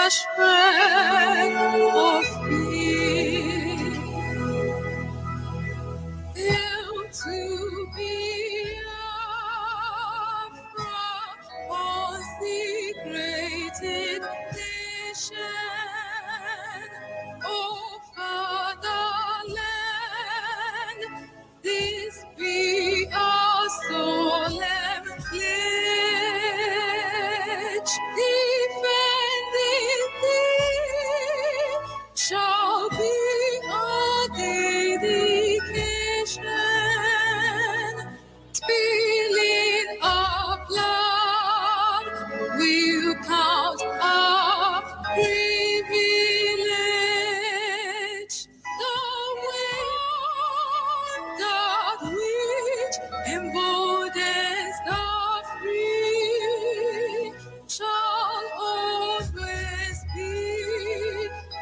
shred of fear. Hail to Biafra, consecrated nation, O fatherland, this be our solemn pledge. Defending thee shall be our dedication. Spilling our blood, we'll count our privilege. The one that which emboldens the free shall always be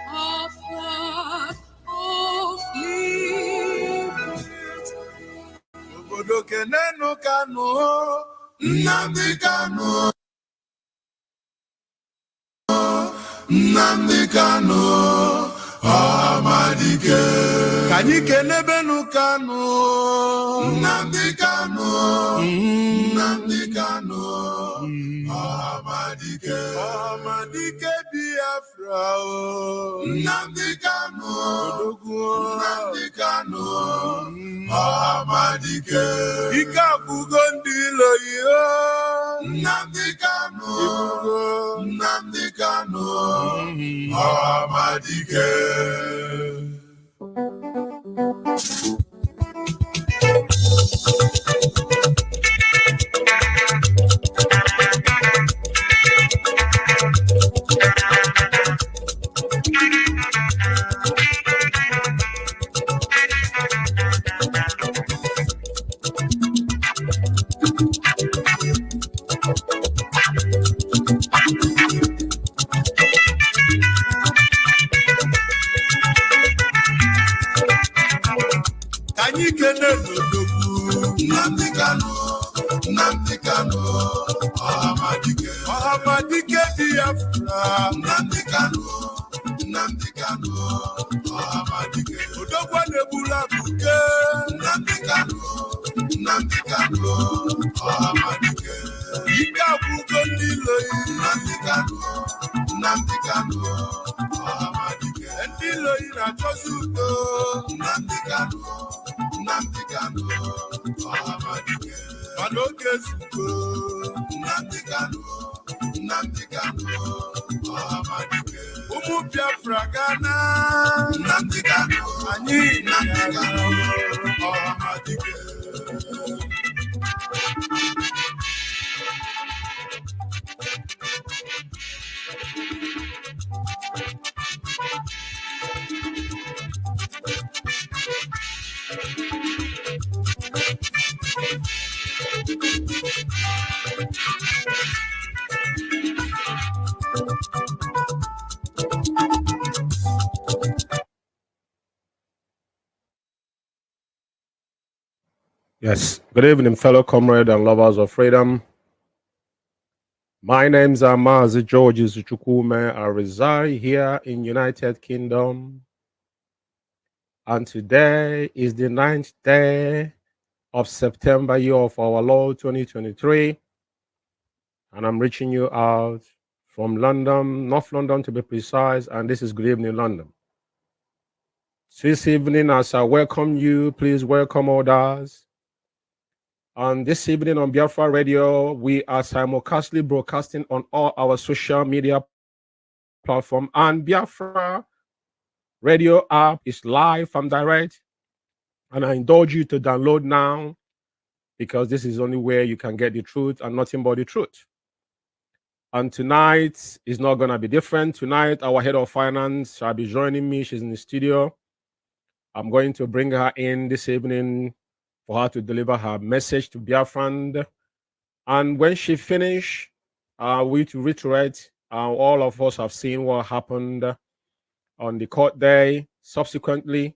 our flag of liberty. Obodo kenenu kanu, Nnamdi Kanu, Nnamdi Kanu, Amadike. Kanyi kenebenu Kanu, Nnamdi Kanu, Nnamdi Kanu, Amadike. Amadike Biafra, Nnamdi Kanu, Nnamdi Kanu, Amadike. Ikabugo ndilo yo, Nnamdi Kanu, Nnamdi Kanu, Amadike. Nnamdi Kanu, Nnamdi Kanu, Amadike. Amadike Biafra, Nnamdi Kanu, Nnamdi Kanu, Amadike. Odogwa nebula buke, Nnamdi Kanu, Nnamdi Kanu, Amadike. Ika bugo ndilo yi, Nnamdi Kanu, Nnamdi Kanu, Amadike. Ndilo yi na chosudo, Nnamdi Kanu, Nnamdi Kanu, Amadike. Manoke suko, Nnamdi Kanu, Nnamdi Kanu, Amadike. Umu Biafra Ghana, Nnamdi Kanu, Anyi Nnamdi Kanu, Amadike. Yes, good evening, fellow comrades and lovers of freedom. My name is Mazi George Zuchukume. I reside here in United Kingdom. And today is the 9th day of September, year of our Lord 2023. And I'm reaching you out from London, North London to be precise. And this is Good Evening London. This evening, as I welcome you, please welcome others. And this evening on Biafra Radio, we are simulcastly broadcasting on all our social media platforms. And Biafra Radio app is live and direct. And I indulge you to download now, because this is only where you can get the truth and nothing but the truth. And tonight is not going to be different. Tonight, our head of finance shall be joining me. She's in the studio. I'm going to bring her in this evening for her to deliver her message to Biafran. And when she finishes, we to reiterate, all of us have seen what happened on the court day, subsequently,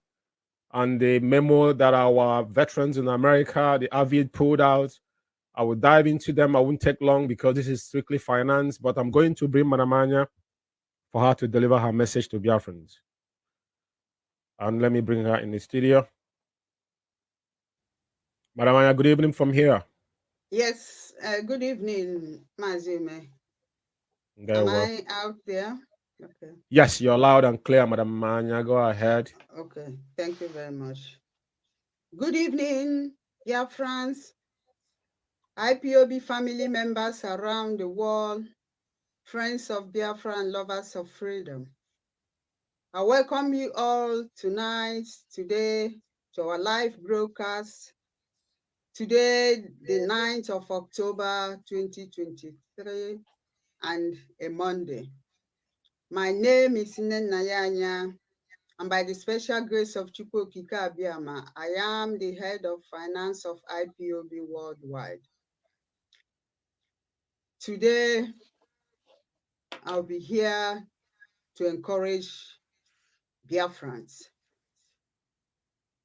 and the memo that our veterans in America, the AVID, pulled out. I will dive into them. I won't take long because this is strictly finance, but I'm going to bring Manamanya for her to deliver her message to Biafrans. And let me bring her in the studio. Madam Anya, good evening from here. Yes, good evening, Mazime. Am I out there? Okay. Yes, you're loud and clear, Madam Anya. Go ahead. Okay, thank you very much. Good evening, dear friends, IPOB family members around the world, friends of Biafra and lovers of freedom. I welcome you all today, to our live broadcast. Today, the 9th of October, 2023, and a Monday. My name is Nnenayanya, and by the special grace of Chukwu Okike Abiama, I am the head of finance of IPOB worldwide. Today, I'll be here to encourage Biafrans.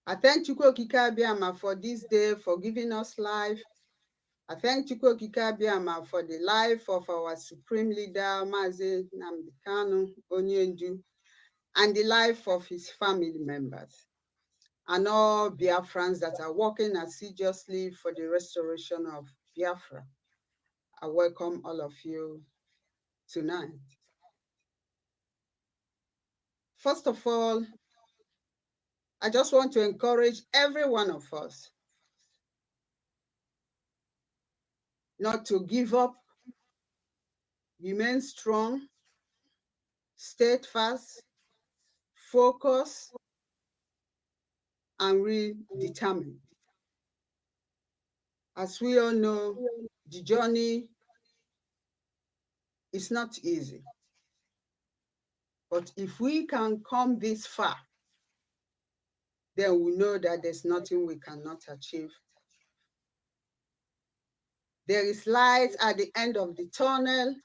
I thank Chukwu Okike Abiama for this day, for giving us life. I thank Chukwu Okike Abiama for the life of our supreme leader, Mazi Nnamdi Kanu Onyendu, and the life of his family members, and all Biafrans that are working assiduously for the restoration of Biafra. I welcome all of you tonight. First of all, I just want to encourage every one of us not to give up, remain strong, steadfast, focus, and determined. As we all know, the journey is not easy. But if we can come this far, then we know that there's nothing we cannot achieve. There is light at the end of the tunnel,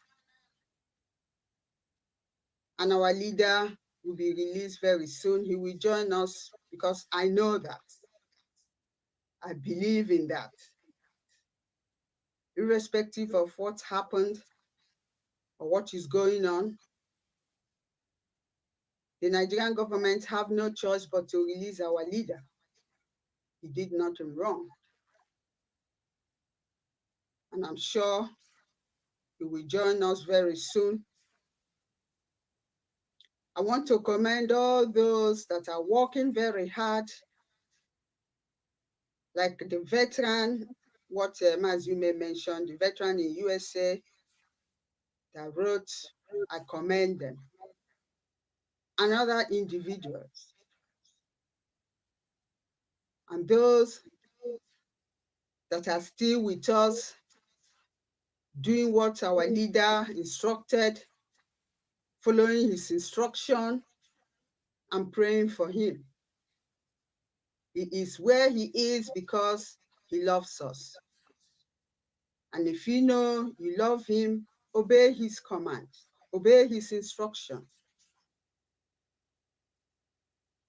and our leader will be released very soon. He will join us because I know that. I believe in that. Irrespective of what happened or what is going on, the Nigerian government have no choice but to release our leader. He did nothing wrong. And I'm sure he will join us very soon. I want to commend all those that are working very hard, like the veteran, what Mazume mentioned, the veteran in USA that wrote, I commend them, and other individuals. And those that are still with us, doing what our leader instructed, following his instruction, and praying for him. He is where he is because he loves us. And if you know you love him, obey his commands, obey his instruction,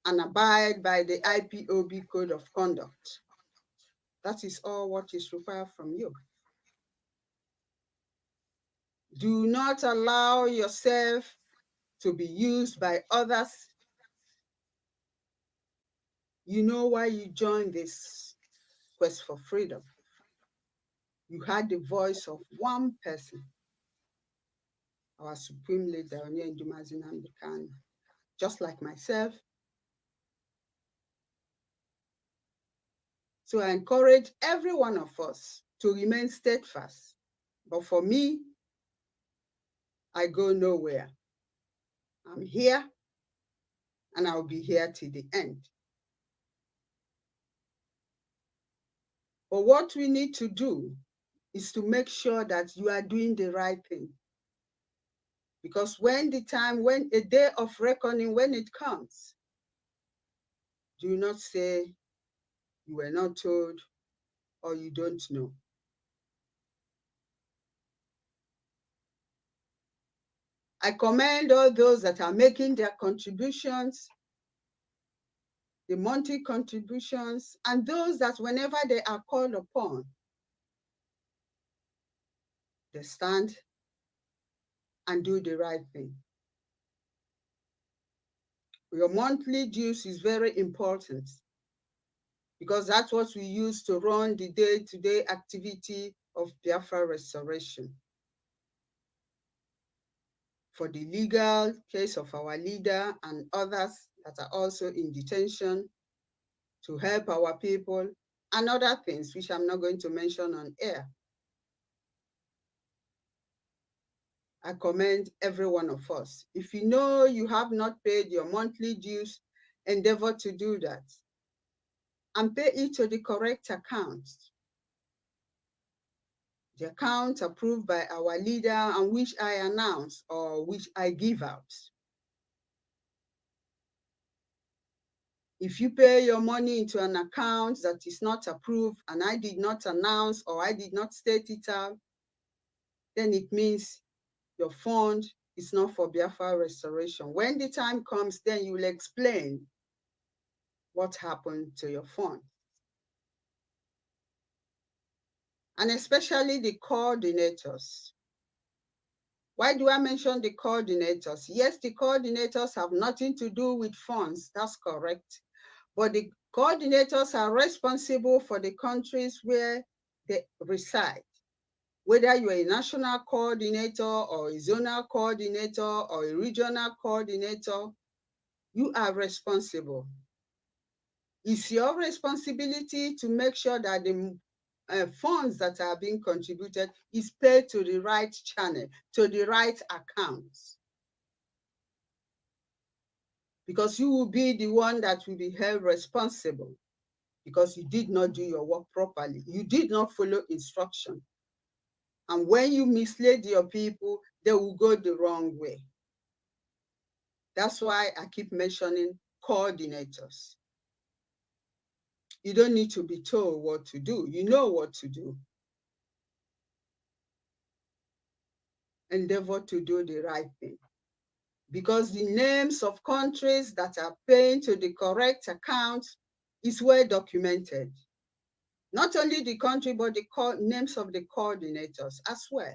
and abide by the IPOB code of conduct. That is all what is required from you. Do not allow yourself to be used by others. You know why you joined this quest for freedom. You had the voice of one person, our supreme leader, Onyendu Nnamdi Kanu, just like myself. So I encourage every one of us to remain steadfast. But for me, I go nowhere. I'm here, and I'll be here till the end. But what we need to do is to make sure that you are doing the right thing. Because when a day of reckoning, when it comes, do not say you were not told or you don't know. I commend all those that are making their contributions, the monthly contributions, and those that whenever they are called upon, they stand and do the right thing. Your monthly dues is very important because that's what we use to run the day-to-day activity of Biafra restoration. For the legal case of our leader and others that are also in detention, to help our people, and other things which I'm not going to mention on air. I commend every one of us. If you know you have not paid your monthly dues, endeavor to do that and pay it to the correct account. The account approved by our leader and which I announce or which I give out. If you pay your money into an account that is not approved and I did not announce or I did not state it out, then it means your fund is not for Biafra restoration. When the time comes, then you will explain what happened to your fund. And especially the coordinators. Why do I mention the coordinators? Yes, the coordinators have nothing to do with funds, that's correct. But the coordinators are responsible for the countries where they reside. Whether you're a national coordinator or a zonal coordinator or a regional coordinator, you are responsible. It's your responsibility to make sure that the funds that are being contributed is paid to the right channel, to the right accounts. Because you will be the one that will be held responsible because you did not do your work properly. You did not follow instruction. And when you mislead your people, they will go the wrong way. That's why I keep mentioning coordinators. You don't need to be told what to do. You know what to do. Endeavor to do the right thing. Because the names of countries that are paying to the correct account is well documented. Not only the country, but the names of the coordinators as well.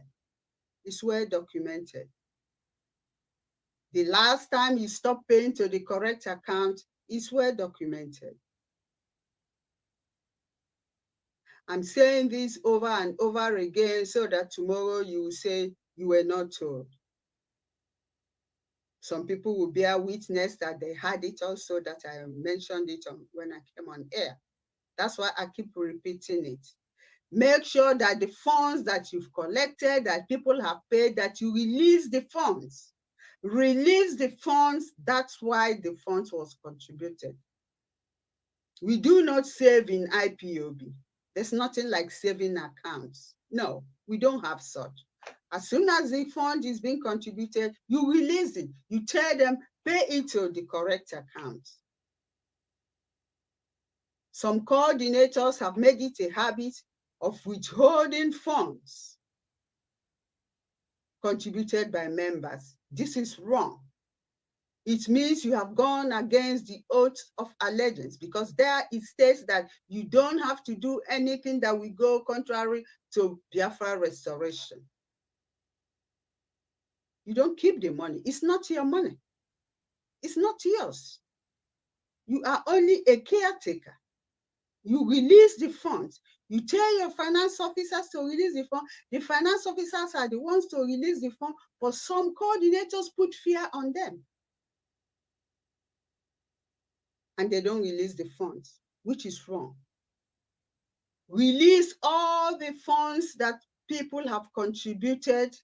It's well documented. The last time you stopped paying to the correct account is well documented. I'm saying this over and over again so that tomorrow you will say you were not told. Some people will bear witness that they had it also, that I mentioned it when I came on air. That's why I keep repeating it. Make sure that the funds that you've collected, that people have paid, that you release the funds. Release the funds. That's why the funds was contributed. We do not save in IPOB. There's nothing like saving accounts. No, we don't have such. As soon as the fund is being contributed, you release it. You tell them, pay it to the correct account. Some coordinators have made it a habit of withholding funds contributed by members. This is wrong. It means you have gone against the oath of allegiance, because there it states that you don't have to do anything that will go contrary to Biafra restoration. You don't keep the money. It's not your money. It's not yours. You are only a caretaker. You release the funds. You tell your finance officers to release the fund. The finance officers are the ones to release the fund, but some coordinators put fear on them. And they don't release the funds, which is wrong. Release all the funds that people have contributed.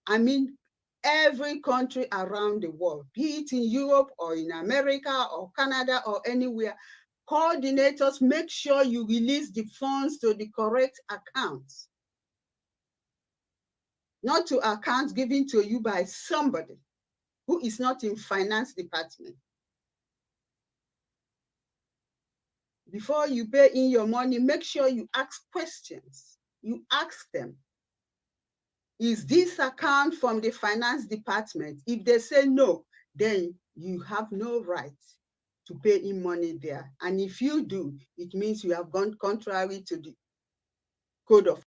I mean, every country around the world, be it in Europe or in America or Canada or anywhere, coordinators, make sure you release the funds to the correct accounts. Not to accounts given to you by somebody who is not in finance department. Before you pay in your money, make sure you ask questions. You ask them, is this account from the finance department? If they say no, then you have no right to pay in money there. And if you do, it means you have gone contrary to the code of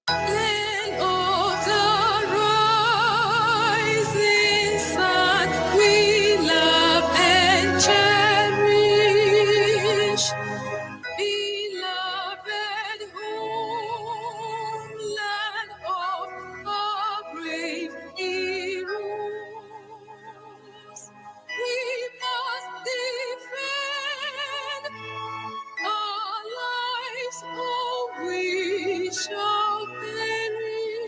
Land of the rising sun, we love and cherish. Beloved homeland of our brave heroes, we must defend our lives, or we shall perish.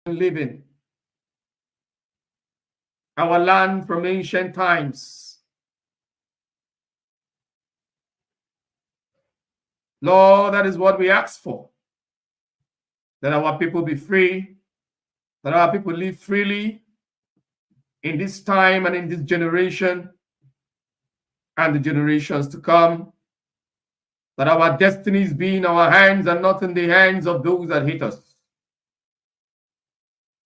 Living our land from ancient times. Lord, that is what we ask for. That our people be free, that our people live freely in this time and in this generation and the generations to come. That our destinies be in our hands and not in the hands of those that hate us.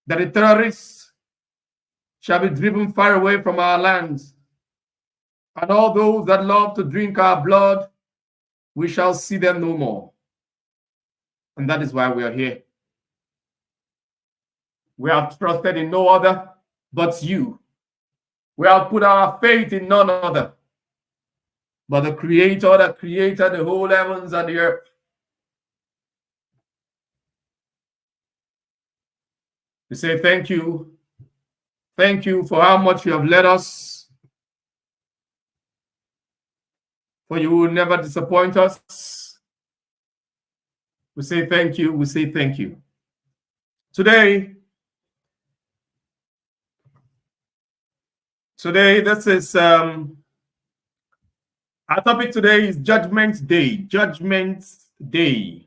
That the terrorists shall be driven far away from our lands. And all those that love to drink our blood, we shall see them no more. And that is why we are here. We have trusted in no other but you. We have put our faith in none other but the Creator that created the whole heavens and the earth. We say thank you. Thank you for how much you have led us. For you will never disappoint us. We say thank you. We say thank you. Today, this is our topic today is Judgment Day. Judgment Day.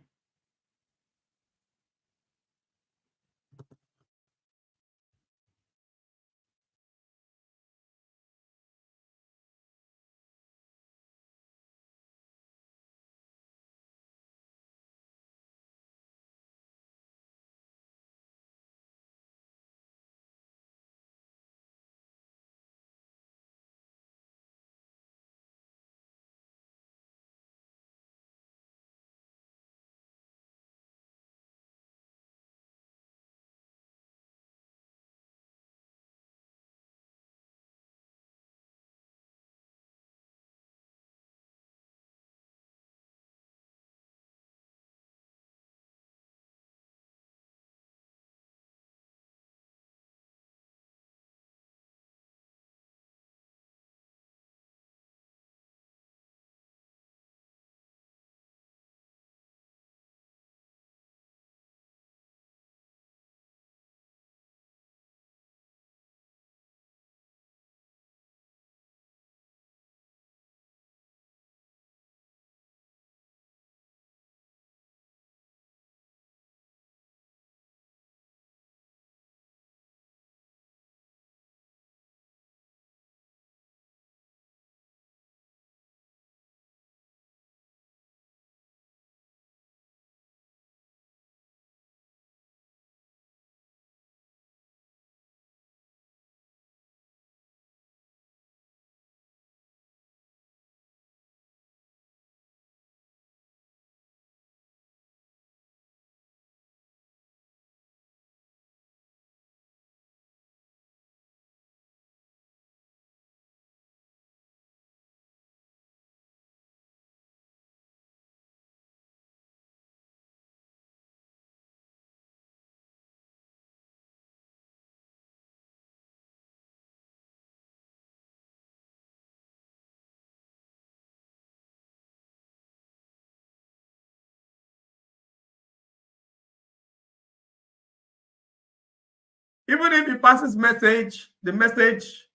Even if he passes message, the message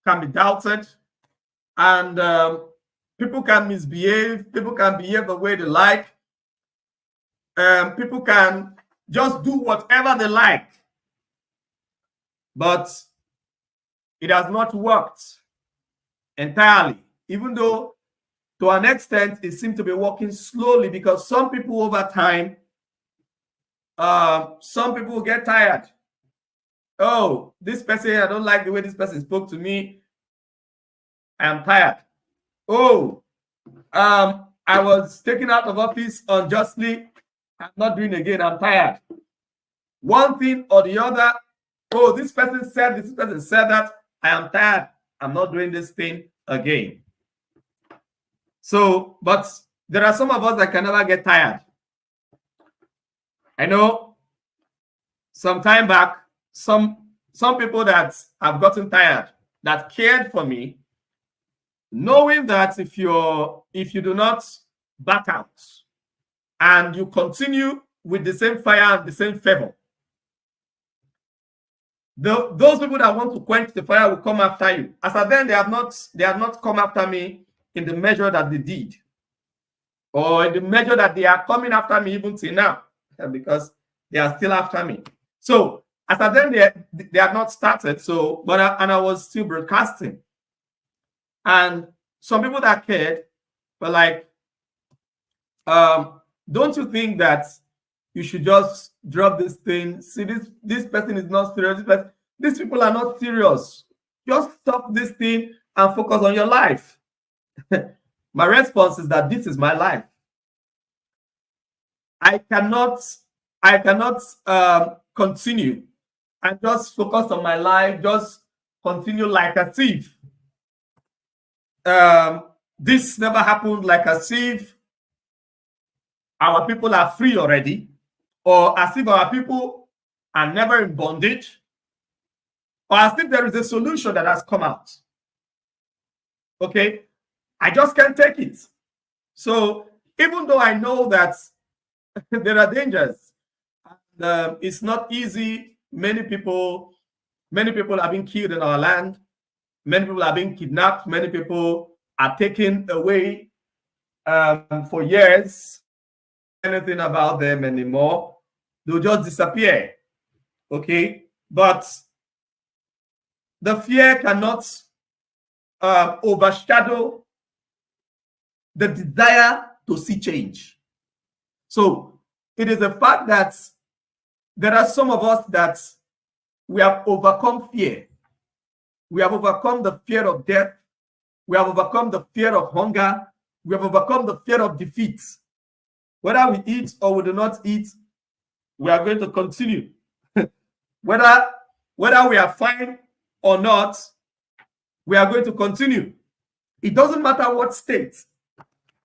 can be doubted, and people can misbehave. People can behave the way they like. People can just do whatever they like. But it has not worked entirely, even though to an extent it seems to be working slowly, because some people over time, some people get tired. Oh, this person, I don't like the way this person spoke to me. I am tired. Oh, I was taken out of office unjustly. I'm not doing it again. I'm tired. One thing or the other. Oh, this person said this person said that. I am tired. I'm not doing this thing again. So, but there are some of us that can never get tired. I know some time back, some people that have gotten tired, that cared for me, knowing that if you do not back out and you continue with the same fire and the same fervor, those people that want to quench the fire will come after you. As at then, they have not come after me in the measure that they did, or in the measure that they are coming after me even till now, because they are still after me. So as at then, they have not started. So, but I was still broadcasting, and some people that cared were like, don't you think that you should just drop this thing? See, this person is not serious. These people are not serious. Just stop this thing and focus on your life. My response is that this is my life. I cannot continue and just focus on my life, just continue like a thief. This never happened like as if our people are free already, or as if our people are never in bondage, or as if there is a solution that has come out. Okay, I just can't take it. So even though I know that there are dangers, it's not easy. Many people are being killed in our land. Many people are being kidnapped. Many people are taken away for years. Anything about them anymore, they'll just disappear. Okay, but the fear cannot overshadow the desire to see change. So it is a fact that there are some of us that we have overcome fear. We have overcome the fear of death. We have overcome the fear of hunger. We have overcome the fear of defeat. Whether we eat or we do not eat, we are going to continue. whether we are fine or not, we are going to continue. It doesn't matter what state.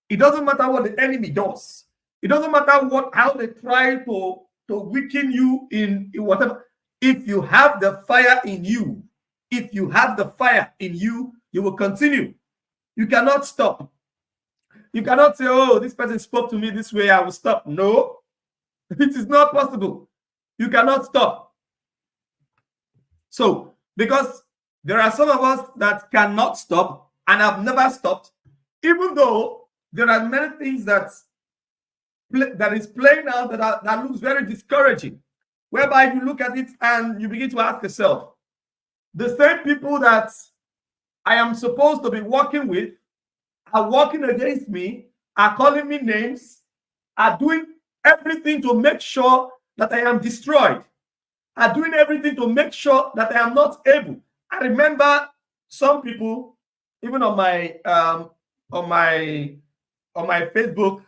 It doesn't matter what the enemy does. It doesn't matter how they try to weaken you in whatever. If you have the fire in you, you will continue. You cannot stop. You cannot say, oh, this person spoke to me this way, I will stop. No, it is not possible. You cannot stop. So, because there are some of us that cannot stop and have never stopped, even though there are many things that is playing out that looks very discouraging, whereby you look at it and you begin to ask yourself, the same people that I am supposed to be working with are working against me, are calling me names, are doing everything to make sure that I am destroyed, are doing everything to make sure that I am not able. I remember some people, even on my Facebook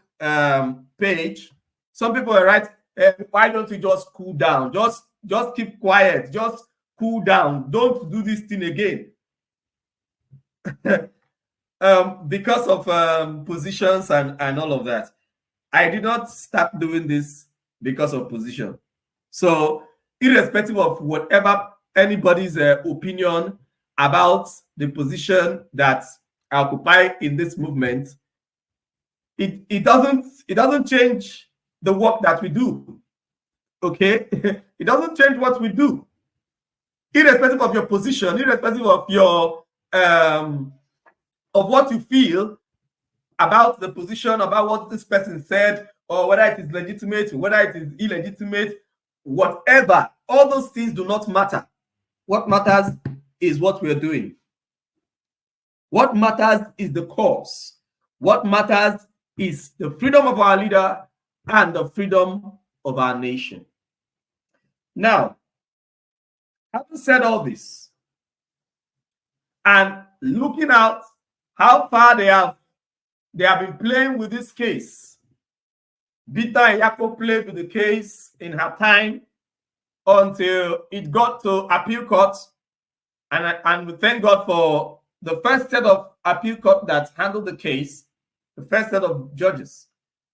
page, some people are right. Why don't you just cool down? Just keep quiet. Just cool down. Don't do this thing again. Because of positions and all of that. I did not start doing this because of position. So irrespective of whatever anybody's opinion about the position that I occupy in this movement, it doesn't change the work that we do. Okay? It doesn't change what we do. Irrespective of your position, irrespective of your what you feel about the position, about what this person said, or whether it is legitimate, whether it is illegitimate, whatever. All those things do not matter. What matters is what we are doing. What matters is the cause. What matters is the freedom of our leader and the freedom of our nation. Now, having said all this, and looking at how far they have been playing with this case. Bita and Yako played with the case in her time until it got to appeal court, and we thank God for the first set of appeal court that handled the case, the first set of judges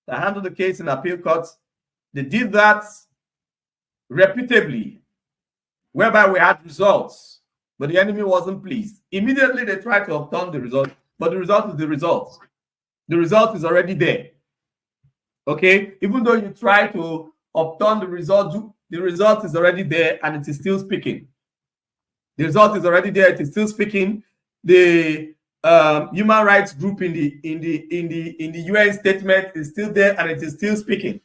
that handled the case in appeal court. They did that reputably, whereby we had results, but the enemy wasn't pleased. Immediately they tried to overturn the result, but the result is the result. The result is already there. Okay? Even though you try to overturn the result is already there and it is still speaking. The result is already there, it is still speaking. The human rights group in the UN statement is still there and it is still speaking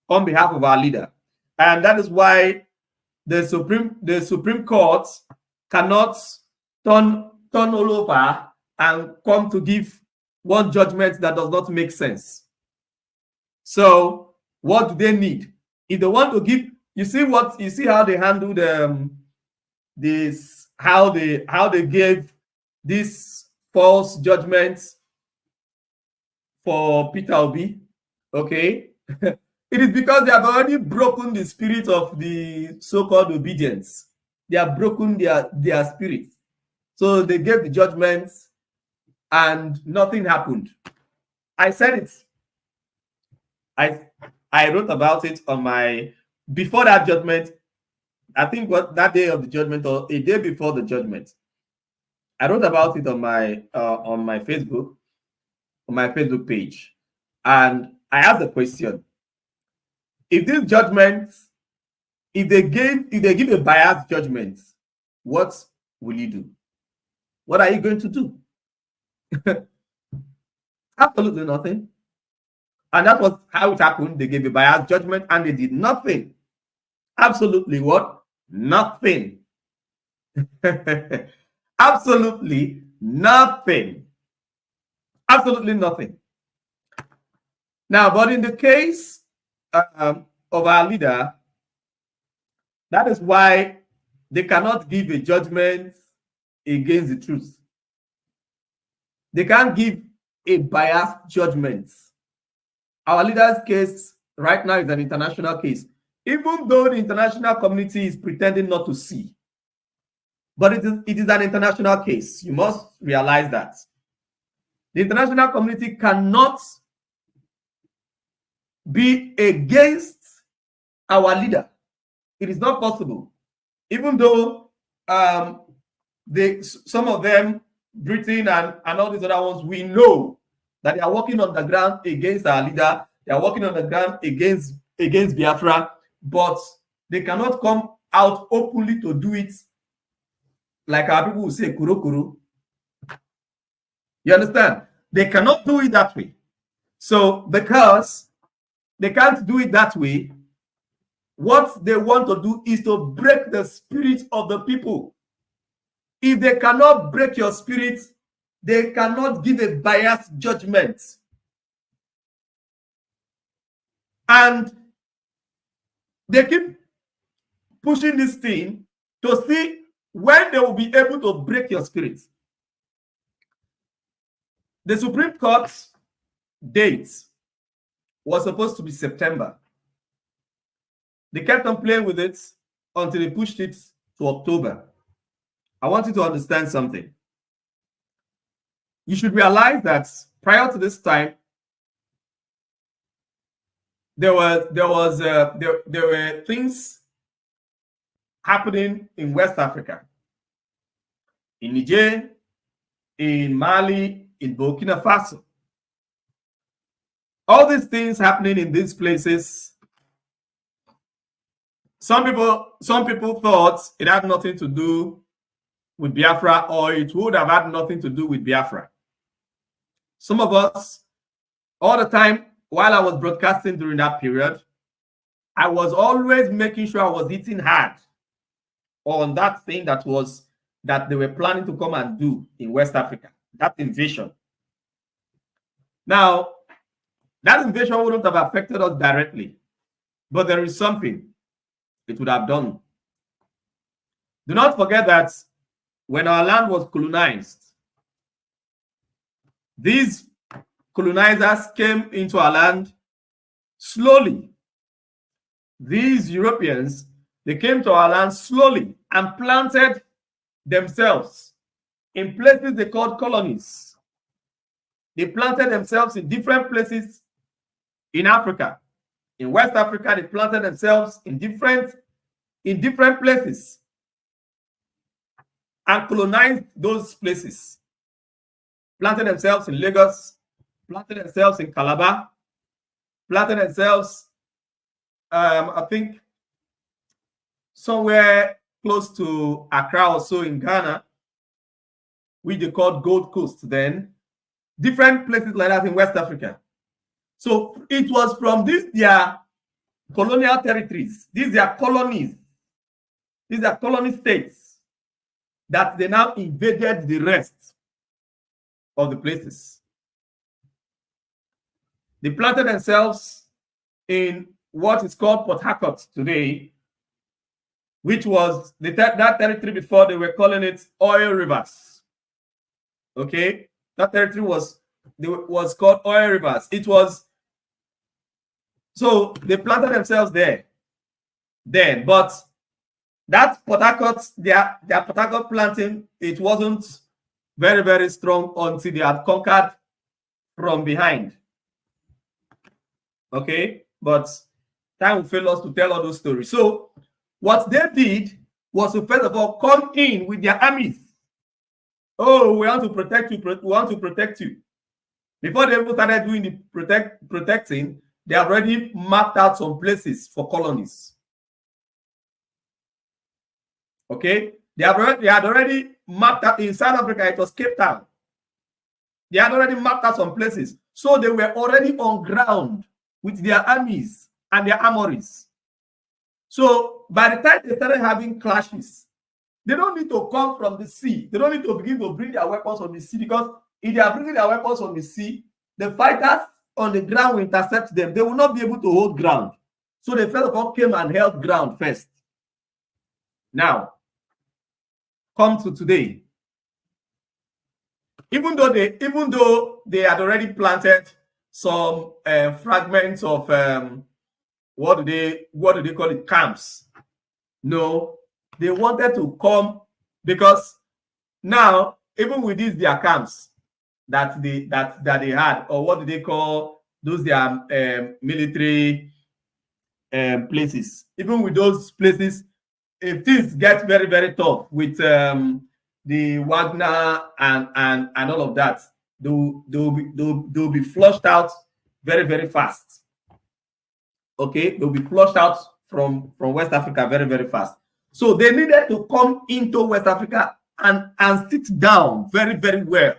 on behalf of our leader. And that is why the Supreme Court cannot turn all over and come to give one judgment that does not make sense. So what do they need? If they want to give, you see how they handled this, how they gave this false judgments for Peter Obi. Okay. It is because they have already broken the spirit of the so-called obedience. They have broken their spirit. So they gave the judgments and nothing happened. I said it. I wrote about it on my, before that judgment, I think that day of the judgment or a day before the judgment, I wrote about it on my Facebook, on my Facebook page. And I asked the question, if this judgment, if they give a biased judgment, what will you do? What are you going to do? Absolutely nothing. And that was how it happened. They gave a biased judgment and they did nothing. Absolutely what? Nothing. Absolutely nothing. Absolutely nothing. Now, but in the case of our leader, that is why they cannot give a judgment against the truth. They can't give a biased judgment. Our leader's case right now is an international case, even though the international community is pretending not to see. But it is an international case. You must realize that. The international community cannot be against our leader. It is not possible. Even though some of them, Britain and all these other ones, we know that they are working on the ground against our leader. They are working on the ground against Biafra, but they cannot come out openly to do it like our people will say, kuro kuro. You understand? They cannot do it that way. So because they can't do it that way, what they want to do is to break the spirit of the people. If they cannot break your spirit, they cannot give a biased judgment. And they keep pushing this thing to see when they will be able to break your spirit. The Supreme Court's date was supposed to be September. They kept on playing with it until they pushed it to October. I want you to understand something. You should realize that prior to this time, there were things happening in West Africa, in Niger, in Mali, in Burkina Faso. All these things happening in these places. Some people thought it had nothing to do with Biafra, or it would have had nothing to do with Biafra. Some of us, all the time, while I was broadcasting during that period, I was always making sure I was hitting hard on that thing that they were planning to come and do in West Africa, that invasion. Now, that invasion wouldn't have affected us directly, but there is something it would have done. Do not forget that when our land was colonized, these colonizers came into our land slowly. These Europeans, they came to our land slowly and planted themselves in places they called colonies. They planted themselves in different places in Africa. In West Africa, they planted themselves in different places and colonized those places. Planted themselves in Lagos, planted themselves in Calabar, planted themselves, I think, somewhere close to Accra or so in Ghana, which they called Gold Coast then. Different places like that in West Africa. So it was from these their colonial territories, these their colonies, these are colony states, that they now invaded the rest of the places. They planted themselves in what is called Port Harcourt today, which was that territory before they were calling it Oil Rivers. Okay, that territory was called Oil Rivers. It was, so they planted themselves there then, but that Port Harcourt, their Port Harcourt planting, it wasn't very, very strong until they had conquered from behind. Okay, but time will fail us to tell all those stories. So what they did was to first of all come in with their armies. Oh, we want to protect you. We want to protect you. Before they even started doing the protecting, they have already mapped out some places for colonies. Okay, they had already mapped out in South Africa. It was Cape Town. They had already mapped out some places, so they were already on ground with their armies and their armories. So by the time they started having clashes, they don't need to come from the sea. They don't need to begin to bring their weapons from the sea, because if they are bringing their weapons from the sea, the fighters on the ground will intercept them. They will not be able to hold ground. So they first of all came and held ground first. Now, come to today. Even though they had already planted some fragments of what do they call it, camps. No, they wanted to come, because now even with these their camps that they had, or what do they call those their military places, even with those places, if things get very, very tough with the Wagner and all of that, they'll be flushed out very, very fast. Okay, they'll be flushed out from West Africa very, very fast. So they needed to come into West Africa and sit down very, very well,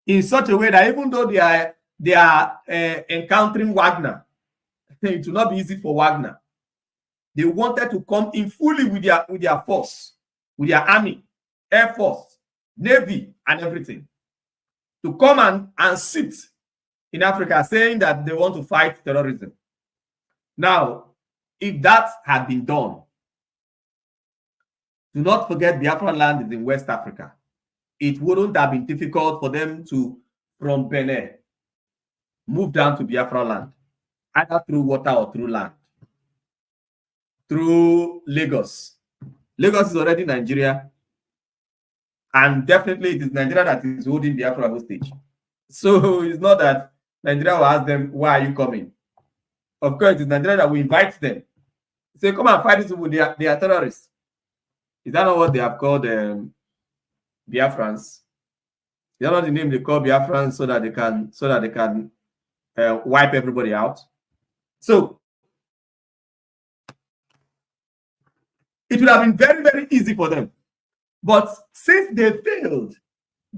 in such a way that even though they are encountering Wagner, it will not be easy for Wagner. They wanted to come in fully with their force, with their army, air force, navy, and everything, to come and sit in Africa, saying that they want to fight terrorism. Now, if that had been done, do not forget Biafra land is in West Africa. It wouldn't have been difficult for them to, from Benin, move down to Biafra land, either through water or through land. Through Lagos. Lagos is already Nigeria, and definitely it is Nigeria that is holding Biafra hostage. So it's not that Nigeria will ask them, why are you coming? Of course, it is Nigeria that will invite them. Say, come and fight these people, they are terrorists. Is that not what they have called Biafrans? Is that not the name they call Biafrans, so that they can wipe everybody out? So it would have been very, very easy for them But since they failed,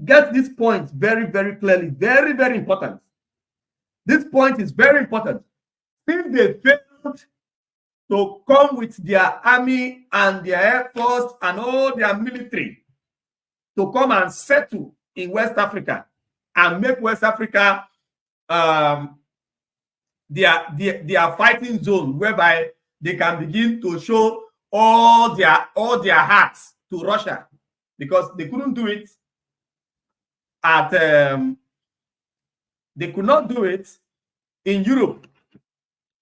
get this point very, very clearly, very, very important. This point is very important. Since they failed to come with their army and their air force and all their military to come and settle in West Africa and make West Africa their fighting zone, whereby they can begin to show all their hearts to Russia, because they couldn't do it at they could not do it in Europe,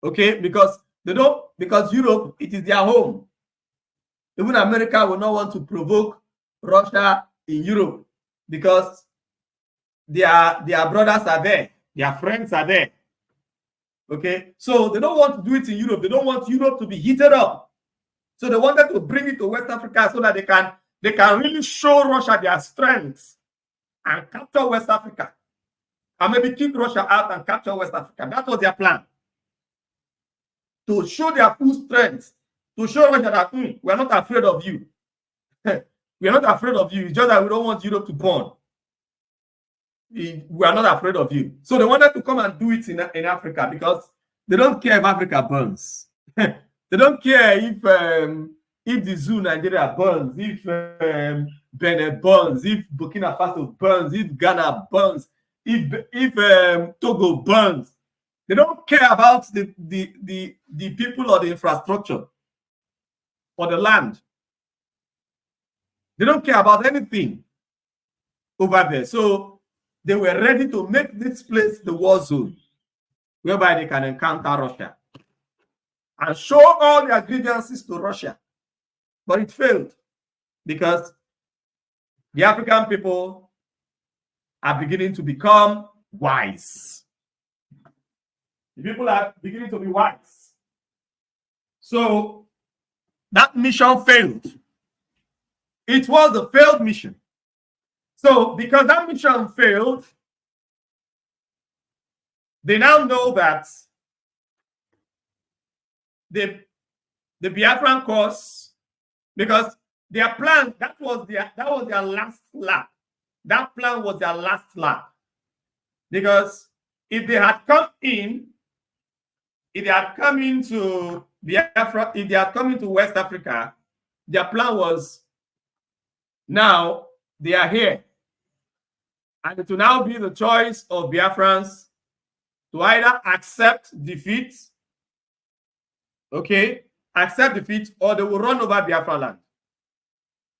okay, because Europe, it is their home. Even America will not want to provoke Russia in Europe, because their brothers are there, their friends are there. Okay, so they don't want to do it in Europe. They don't want Europe to be heated up. So they wanted to bring it to West Africa so that they can really show Russia their strength and capture West Africa. And maybe kick Russia out and capture West Africa. That was their plan. To show their full strength. To show Russia that we are not afraid of you. We are not afraid of you. It's just that we don't want Europe to burn. We are not afraid of you. So they wanted to come and do it in Africa, because they don't care if Africa burns. They don't care if the zoo Nigeria burns, if Benin burns, if Burkina Faso burns, if Ghana burns, if Togo burns. They don't care about the people or the infrastructure or the land. They don't care about anything over there. So they were ready to make this place the war zone, whereby they can encounter Russia and show all their grievances to Russia. But it failed, because the African people are beginning to become wise. The people are beginning to be wise. So that mission failed. It was a failed mission. So because that mission failed, they now know that the Biafran cause, because their plan, that was their last lap. That plan was their last lap. Because if they had come into Biafra, if they had come into West Africa, their plan was, now they are here. And it will now be the choice of Biafrans to either accept defeat, okay, accept defeat, or they will run over Biafra land.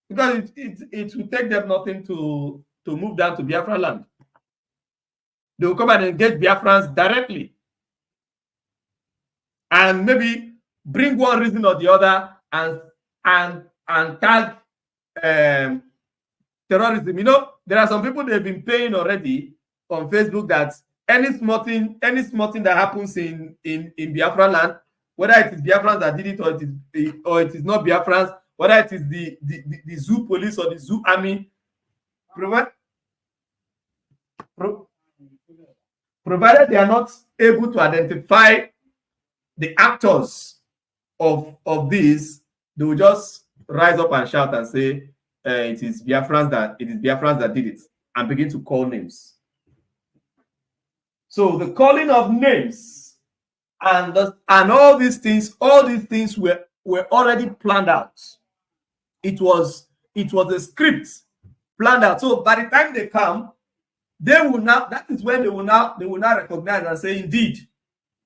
Because it will take them nothing to move down to Biafra land. They will come and engage Biafrans directly. And maybe bring one reason or the other and tag terrorism. You know, there are some people they've been paying already on Facebook that any small thing that happens in Biafra land, whether it is Biafrans that did it or it is not Biafrans, whether it is the zoo police or the zoo army, provided they are not able to identify the actors of this, they will just rise up and shout and say it is Biafrans that did it, and begin to call names. So the calling of names and all these things were already planned out. It was a script planned out. So by the time they come, they will now, that is when they will now recognize and say, indeed,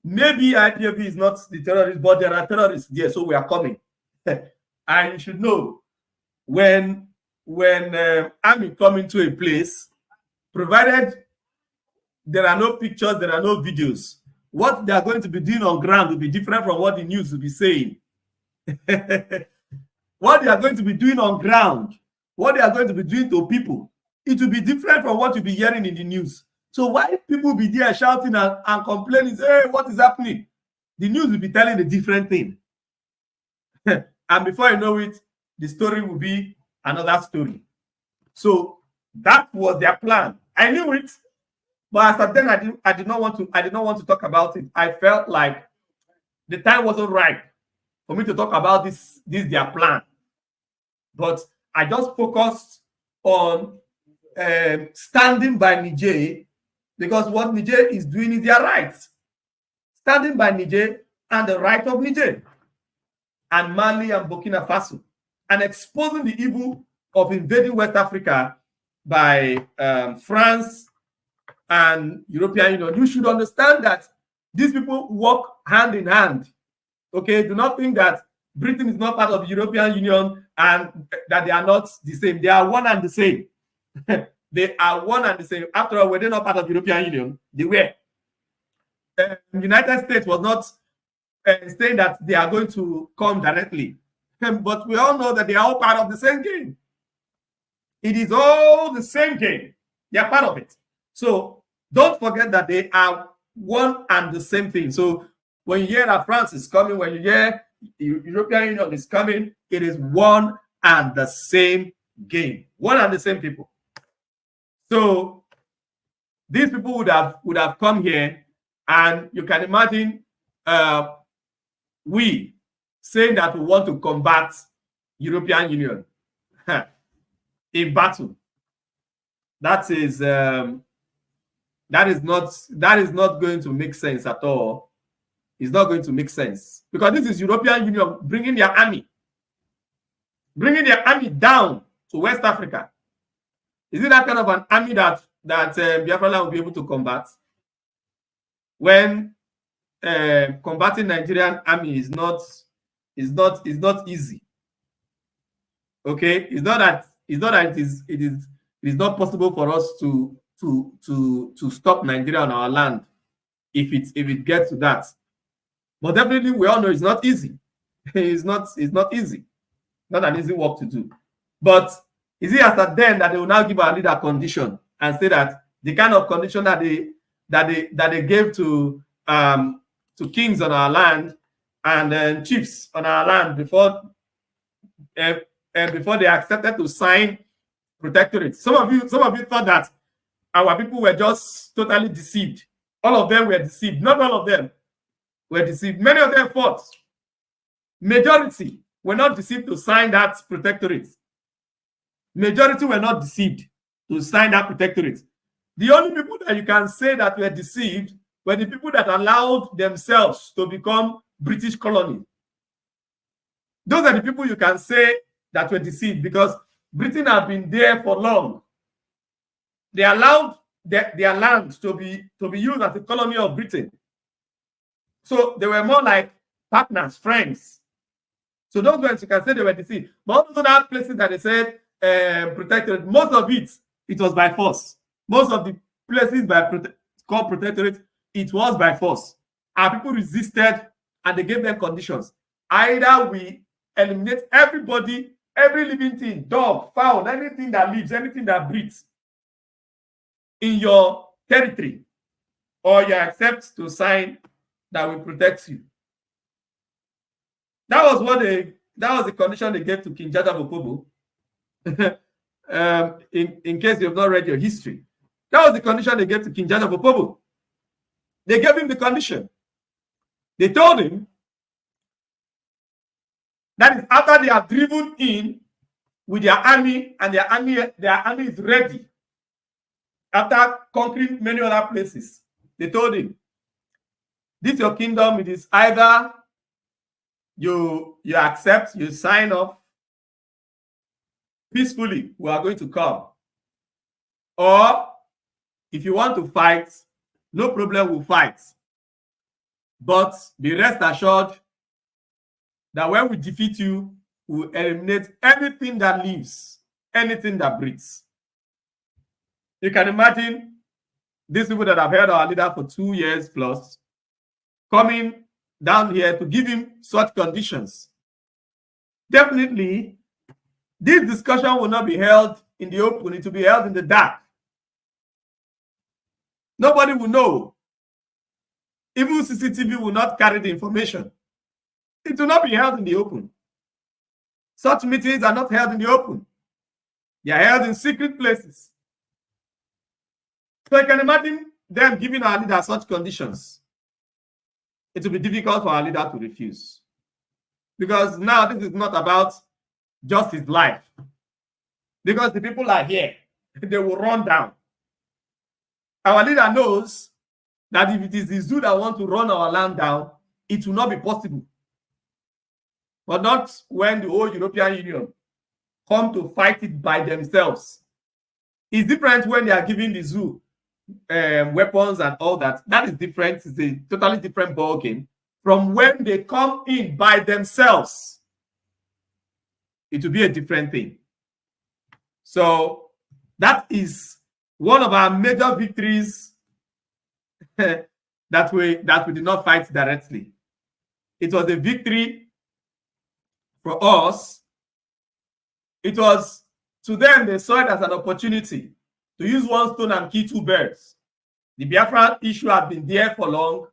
maybe IPOB is not the terrorist, but there are terrorists there, so we are coming. And you should know, when army come into a place, provided there are no pictures, there are no videos, what they are going to be doing on ground will be different from what the news will be saying. What they are going to be doing on ground, what they are going to be doing to people, it will be different from what you'll be hearing in the news. So why people be there shouting and complaining, hey, what is happening? The news will be telling a different thing. And before you know it, the story will be another story. So that was their plan. I knew it, but as then I did not want to talk about it. I felt like the time wasn't right for me to talk about this their plan. But I just focused on standing by Niger, because what Niger is doing is their right. Standing by Niger and the right of Niger, and Mali and Burkina Faso, and exposing the evil of invading West Africa by France and European Union. You should understand that these people work hand in hand. Okay, do not think that Britain is not part of the European Union and that they are not the same. They are one and the same. They are one and the same. After all, were they not part of the European Union? They were. The United States was not saying that they are going to come directly. But we all know that they are all part of the same game. It is all the same game. They are part of it. So don't forget that they are one and the same thing. So when you hear that France is coming, when you hear the European Union is coming, it is one and the same game. One and the same people. So these people would have come here, and you can imagine we saying that we want to combat European Union in battle. That is not going to make sense at all. It's not going to make sense, because this is European Union bringing their army down to West Africa. Is it that kind of an army that Biafra will be able to combat? When combating Nigerian army is not easy. Okay, it's not that it is not possible for us to stop Nigeria on our land if it gets to that. But definitely we all know it's not easy. It's not easy. Not an easy work to do. But is it after then that they will now give our leader condition and say that the kind of condition that they gave to kings on our land and chiefs on our land before they accepted to sign protectorate? Some of you thought that our people were just totally deceived. All of them were deceived. Not all of them were deceived. Many of them fought. Majority were not deceived to sign that protectorate. Majority were not deceived to sign that protectorate. The only people that you can say that were deceived were the people that allowed themselves to become British colony. Those are the people you can say that were deceived, because Britain has been there for long. They allowed their land to be used as a colony of Britain. So they were more like partners, friends. So those ones you can say they were deceived. But all those other places that they said protectorate, most of it was by force. Most of the places called protectorate, it was by force. Our people resisted, and they gave them conditions. Either we eliminate everybody, every living thing, dog, fowl, anything that lives, anything that breathes in your territory, or you accept to sign that will protect you. That was the condition they gave to King Jaja Bopobo. In case you have not read your history, that was the condition they gave to King Jaja Bopobo. They gave him the condition. They told him that is after they have driven in with their army, and their army is ready. After conquering many other places, they told him, this your kingdom, it is either you accept, you sign off peacefully, we are going to come. Or if you want to fight, no problem, we'll fight. But be rest assured that when we defeat you, we'll eliminate anything that lives, anything that breathes. You can imagine these people that have held our leader for 2 years plus coming down here to give him such conditions. Definitely, this discussion will not be held in the open. It will be held in the dark. Nobody will know. Even CCTV will not carry the information. It will not be held in the open. Such meetings are not held in the open. They are held in secret places. So I can imagine them giving our leader such conditions. It will be difficult for our leader to refuse. Because now this is not about just his life. because the people are here. They will run down. Our leader knows that if it is the zoo that want to run our land down, it will not be possible. But not when the whole European Union come to fight it by themselves. It's different when they are giving the zoo weapons and all that. That is different. It's a totally different ballgame from when they come in by themselves. It will be a different thing. So that is one of our major victories that we did not fight directly. It was a victory for us. It was, to them, they saw it as an opportunity to use one stone and kill two birds. The Biafra issue had been there for long,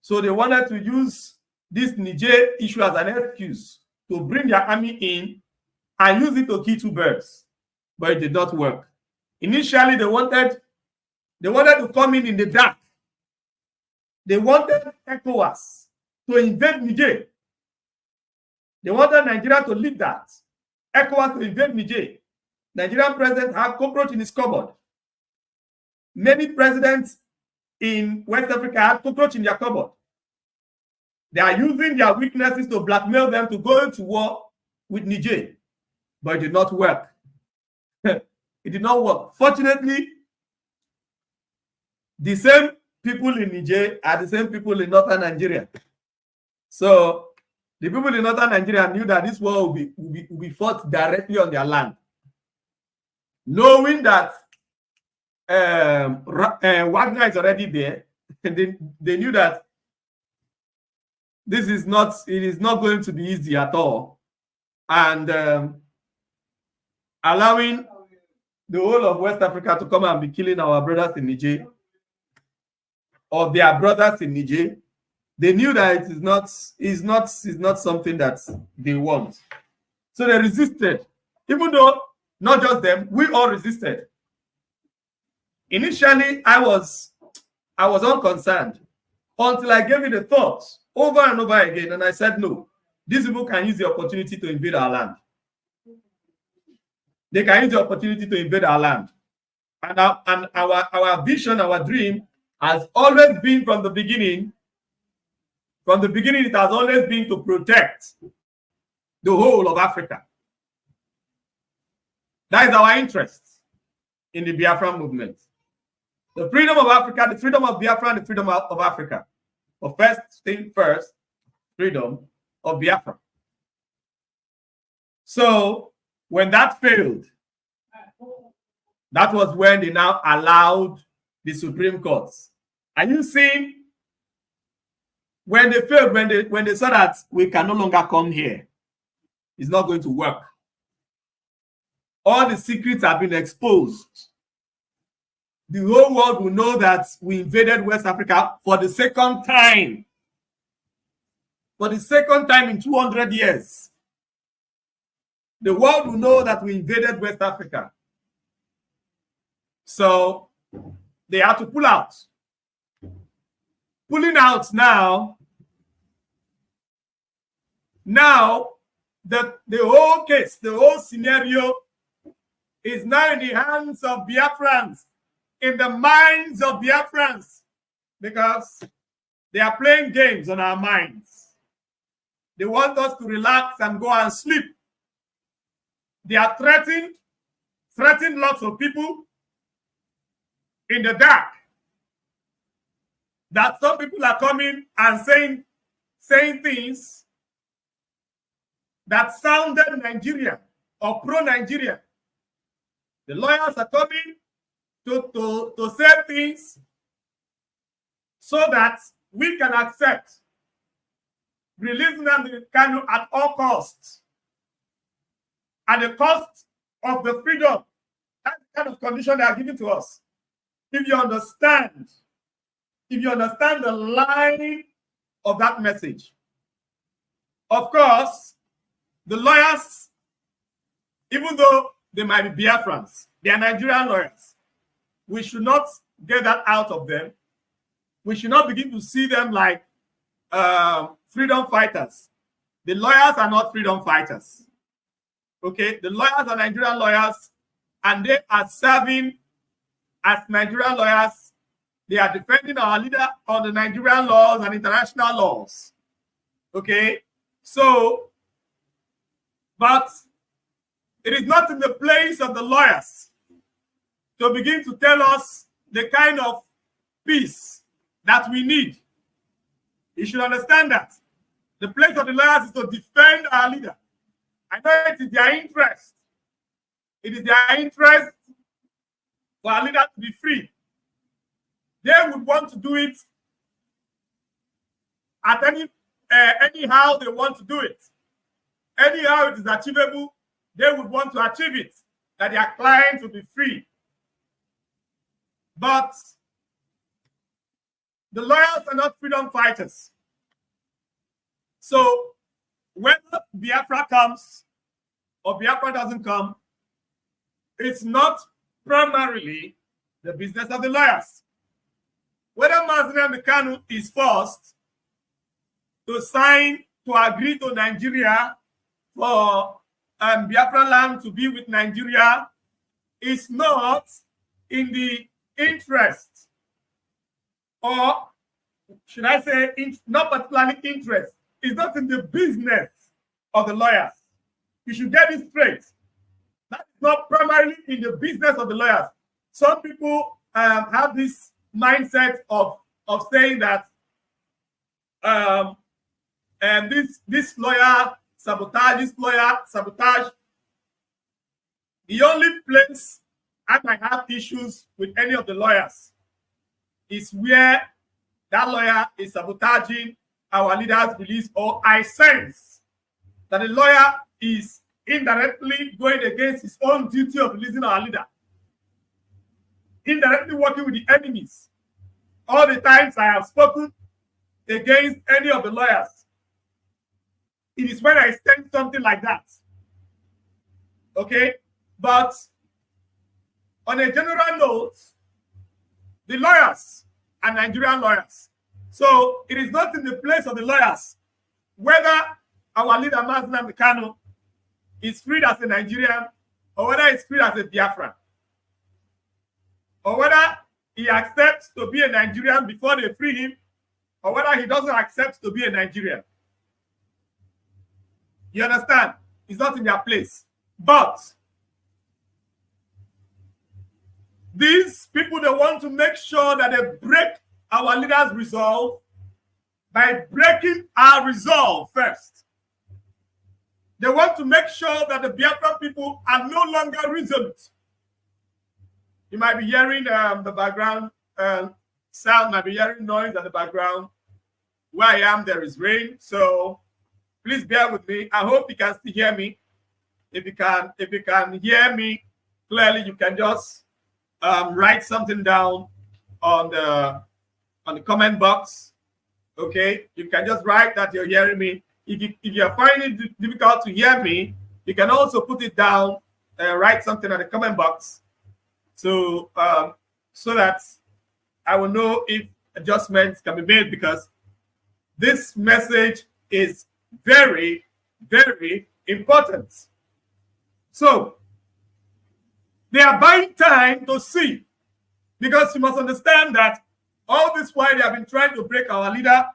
so they wanted to use this Niger issue as an excuse to bring their army in and use it to kill two birds, but it did not work. Initially, they wanted to come in the dark. They wanted ECOWAS to invade Niger. They wanted Nigeria to lead that. ECOWAS to invade Niger. Nigerian president have cockroach in his cupboard. Many presidents in West Africa have cockroach in their cupboard. They are using their weaknesses to blackmail them to go into war with Niger. But it did not work. It did not work. Fortunately, the same people in Niger are the same people in northern Nigeria. So the people in northern Nigeria knew that this war will be fought directly on their land. Knowing that Wagner is already there, and they knew that it is not going to be easy at all. And allowing the whole of West Africa to come and be killing our brothers in Niger, or their brothers in Niger, they knew that it is not something that they want. So they resisted. Even though not just them, we all resisted. Initially, I was unconcerned until I gave it a thought over and over again, and I said, no, these people can use the opportunity to invade our land. They can use the opportunity to invade our land. And our vision, our dream has always been from the beginning. From the beginning, it has always been to protect the whole of Africa. That is our interest in the Biafra movement. The freedom of Africa, the freedom of Biafra, and the freedom of Africa. But first thing first, freedom of Biafra. So when that failed, that was when they now allowed the Supreme Court. Are you seeing? When they failed, when they saw that we can no longer come here, it's not going to work. All the secrets have been exposed. The whole world will know that we invaded West Africa for the second time. For the second time in 200 years. The world will know that we invaded West Africa. So they had to pull out. Pulling out now the whole case, the whole scenario is now in the hands of Biafrans, in the minds of Biafrans, because they are playing games on our minds. They want us to relax and go and sleep. They are threatening lots of people in the dark. That some people are coming and saying things that sounded Nigeria or pro-Nigeria. The lawyers are coming to say things so that we can accept releasing them to Kanu at all costs. At the cost of the freedom. That's the kind of condition they are giving to us. If you understand the line of that message. Of course, the lawyers, even though they might be Biafrans, they are Nigerian lawyers. We should not get that out of them. We should not begin to see them like freedom fighters. The lawyers are not freedom fighters. Okay, the lawyers are Nigerian lawyers. and they are serving as Nigerian lawyers. They are defending our leader on the Nigerian laws and international laws. Okay, so, but it is not in the place of the lawyers to begin to tell us the kind of peace that we need. You should understand that. The place of the lawyers is to defend our leader. I know it is their interest. It is their interest for our leader to be free. They would want to do it at anyhow they want to do it. Anyhow it is achievable, they would want to achieve it, that their clients will be free. But the lawyers are not freedom fighters. So whether Biafra comes or Biafra doesn't come, it's not primarily the business of the lawyers. Whether Mazi Kanu is forced to sign, to agree to Nigeria for Biafra land to be with Nigeria is not in the interest, or should I say, not particularly interest, it's not in the business of the lawyers. You should get it straight. That is not primarily in the business of the lawyers. Some people have this mindset of saying that this lawyer sabotage, The only place I might have issues with any of the lawyers is where that lawyer is sabotaging our leader's release, or I sense that the lawyer is indirectly going against his own duty of releasing our leader, indirectly working with the enemies. All the times I have spoken against any of the lawyers, it is when I sense something like that. Okay? But on a general note, the lawyers are Nigerian lawyers. So it is not in the place of the lawyers whether our leader Mazi Kanu is freed as a Nigerian or whether he's freed as a Biafran, or whether he accepts to be a Nigerian before they free him, or whether he doesn't accept to be a Nigerian. You understand? It's not in their place. But these people, they want to make sure that they break our leaders' resolve by breaking our resolve first. They want to make sure that the Biafran people are no longer resolute. You might be hearing the background sound, might be hearing noise at the background. Where I am, there is rain, so please bear with me. I hope you can still hear me. If you can hear me clearly, you can just write something down on the comment box. Okay, you can just write that you're hearing me. If you're finding it difficult to hear me, you can also put it down and write something in the comment box, so that I will know if adjustments can be made, because this message is very, very important. So they are buying time to see, because you must understand that all this while they have been trying to break our leader,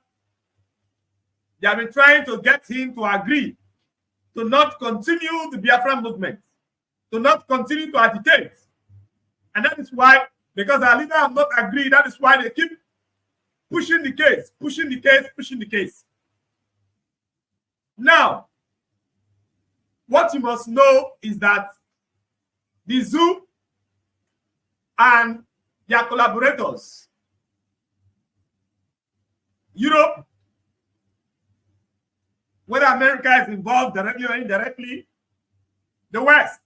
they have been trying to get him to agree to not continue the Biafra movement, to not continue to agitate. And that is why, because our leader have not agreed, that is why they keep pushing the case, pushing the case. Now, what you must know is that the zoo and their collaborators, Europe, whether America is involved directly or indirectly, the West,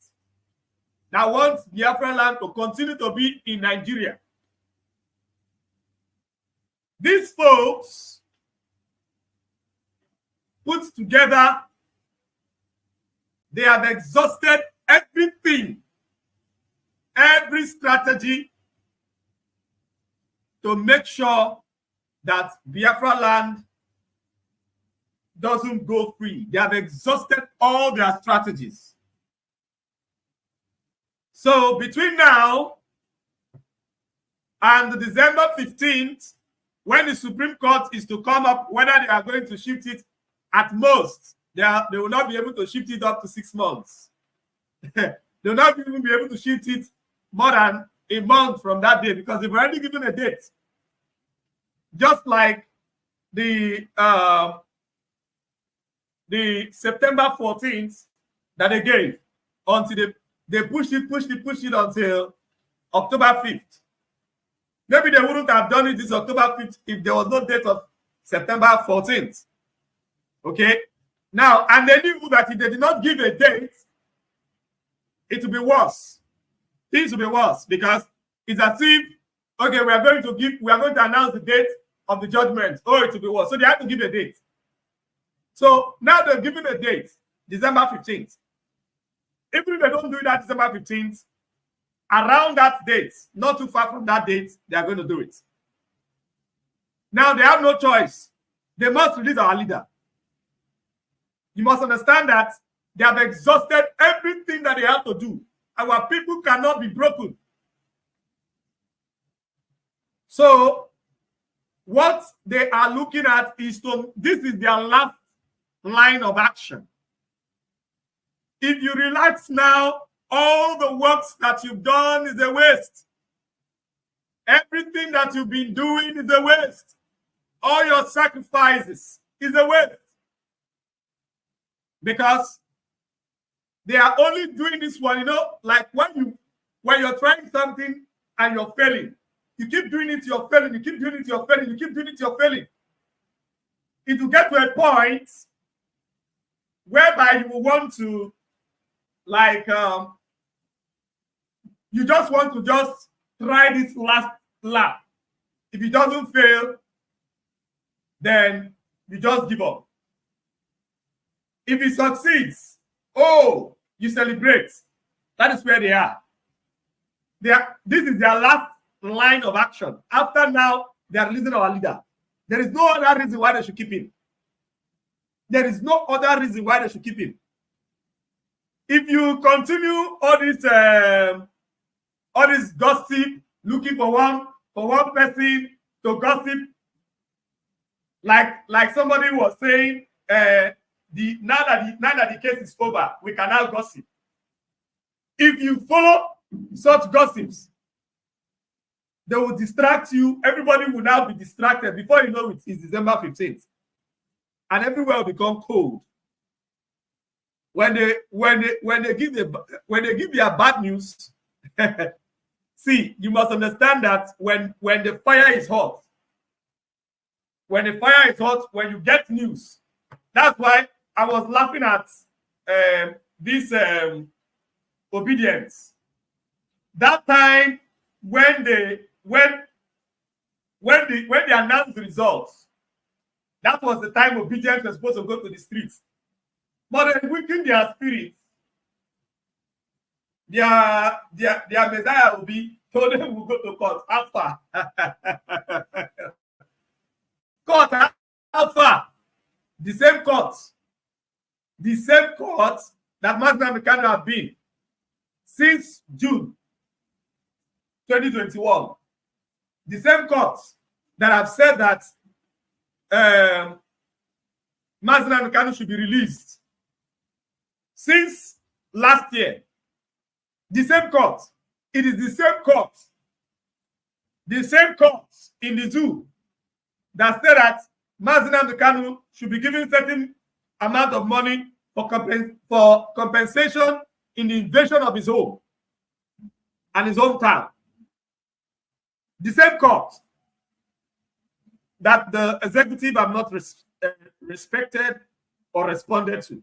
that wants Biafra land to continue to be in Nigeria. These folks put together, they have exhausted everything, every strategy to make sure that Biafra land doesn't go free. They have exhausted all their strategies. So between now and December 15th, when the Supreme Court is to come up whether they are going to shift it, at most, they will not be able to shift it up to 6 months. They will not even be able to shift it more than a month from that day because they've already given a date. Just like the September 14th that they gave until they pushed it until October 5th. Maybe they wouldn't have done it this October 5th if there was no date of September 14th. Okay? Now, and they knew that if they did not give a date, it will be worse. Things will be worse because it's as if, okay, we are going to announce the date of the judgment. Oh, it will be worse. So they have to give a date. So now they're giving a date, December 15th. Even if they don't do that December 15th, around that date, not too far from that date, they are going to do it. Now they have no choice. They must release our leader. You must understand that they have exhausted everything that they have to do. Our people cannot be broken. So what they are looking at is this is their last line of action. If you relax now, all the works that you've done is a waste. Everything that you've been doing is a waste. All your sacrifices is a waste. Because they are only doing this one, you know, like when you're trying something and you're failing. You keep doing it, you're failing. You keep doing it, you're failing. You keep doing it, you're failing. It will get to a point whereby you will want to, like, you just want to just try this last lap. If it doesn't fail, then you just give up. If it succeeds, oh, you celebrate. That is where they are. This is their last line of action. After now, they are releasing our leader. There is no other reason why they should keep him. There is no other reason why they should keep him. If you continue all this gossip, looking for one person to gossip, like somebody was saying, now that the case is over, we can now gossip. If you follow such gossips, they will distract you. Everybody will now be distracted. Before you know it, it's December 15th. And everywhere will become cold. When they give their bad news, see, you must understand that when the fire is hot, when you get news, that's why I was laughing at this obedience. That time when they announced the results, that was the time obedience was supposed to go to the streets. But they weakened their spirit. Their Messiah will be told them we'll go to court. Alpha. Court, Alpha. The same court that Master Mekano have been since June 2021. The same court that have said that Master Mekano should be released since last year. The same court. It is the same court. The same court in the zoo that said that Mazi Nnamdi Kanu should be given certain amount of money for compensation in the invasion of his home and his hometown. The same court that the executive have not respected or responded to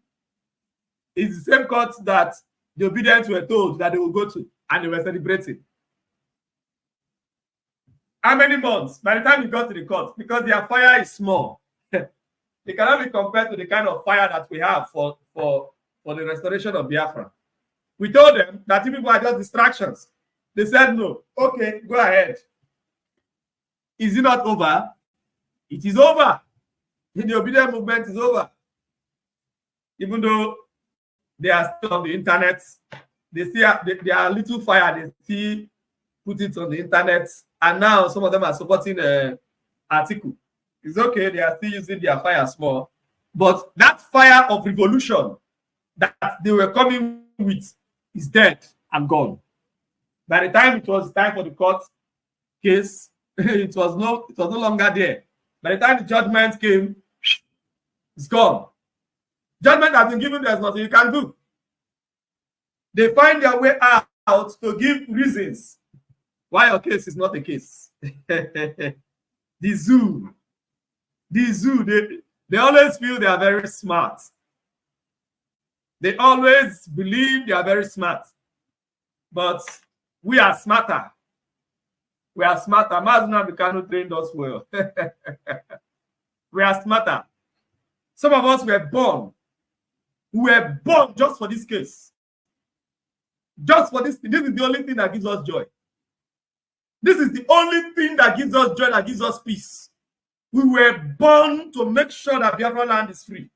is the same court that the obedience were told that they will go to, and they were celebrating. How many months? By the time you got to the court, because their fire is small, they cannot be compared to the kind of fire that we have for the restoration of Biafra. We told them that people are just distractions. They said no. Okay, go ahead. Is it not over? It is over. The obedient movement is over. Even though they are still on the internet they see their little fire, they see put it on the internet, and now some of them are supporting article. It's okay, they are still using their fire small, but that fire of revolution that they were coming with is dead and gone. By the time it was time for the court case, it was no longer there. By the time the judgment came, it's gone. Judgment has been given, there's nothing you can do. They find their way out to give reasons why your case is not a case. The zoo, they always feel they are very smart. They always believe they are very smart. But we are smarter. We are smarter. Mazna Bikano trained us well. We are smarter. Some of us were born. We were born just for this case. Just for this. This is the only thing that gives us joy. This is the only thing that gives us joy, that gives us peace. We were born to make sure that Biafra land is free.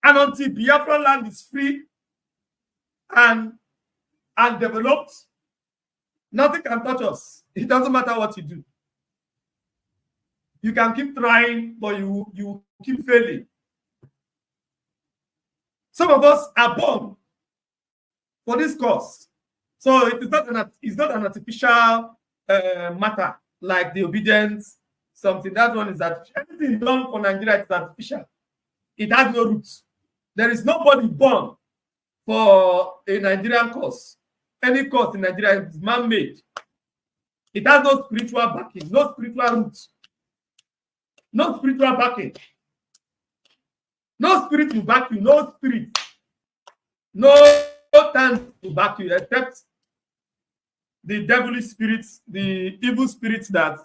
And until Biafra land is free and developed, nothing can touch us. It doesn't matter what you do. You can keep trying, but you keep failing. Some of us are born for this cause. So it's not an artificial matter like the obedience, something. That one is that anything done for Nigeria is artificial. It has no roots. There is nobody born for a Nigerian cause. Any cause in Nigeria is man-made. It has no spiritual backing, no spiritual roots, no spiritual backing. No spirit to back you, no spirit. No time to back you except the devilish spirits, the evil spirits that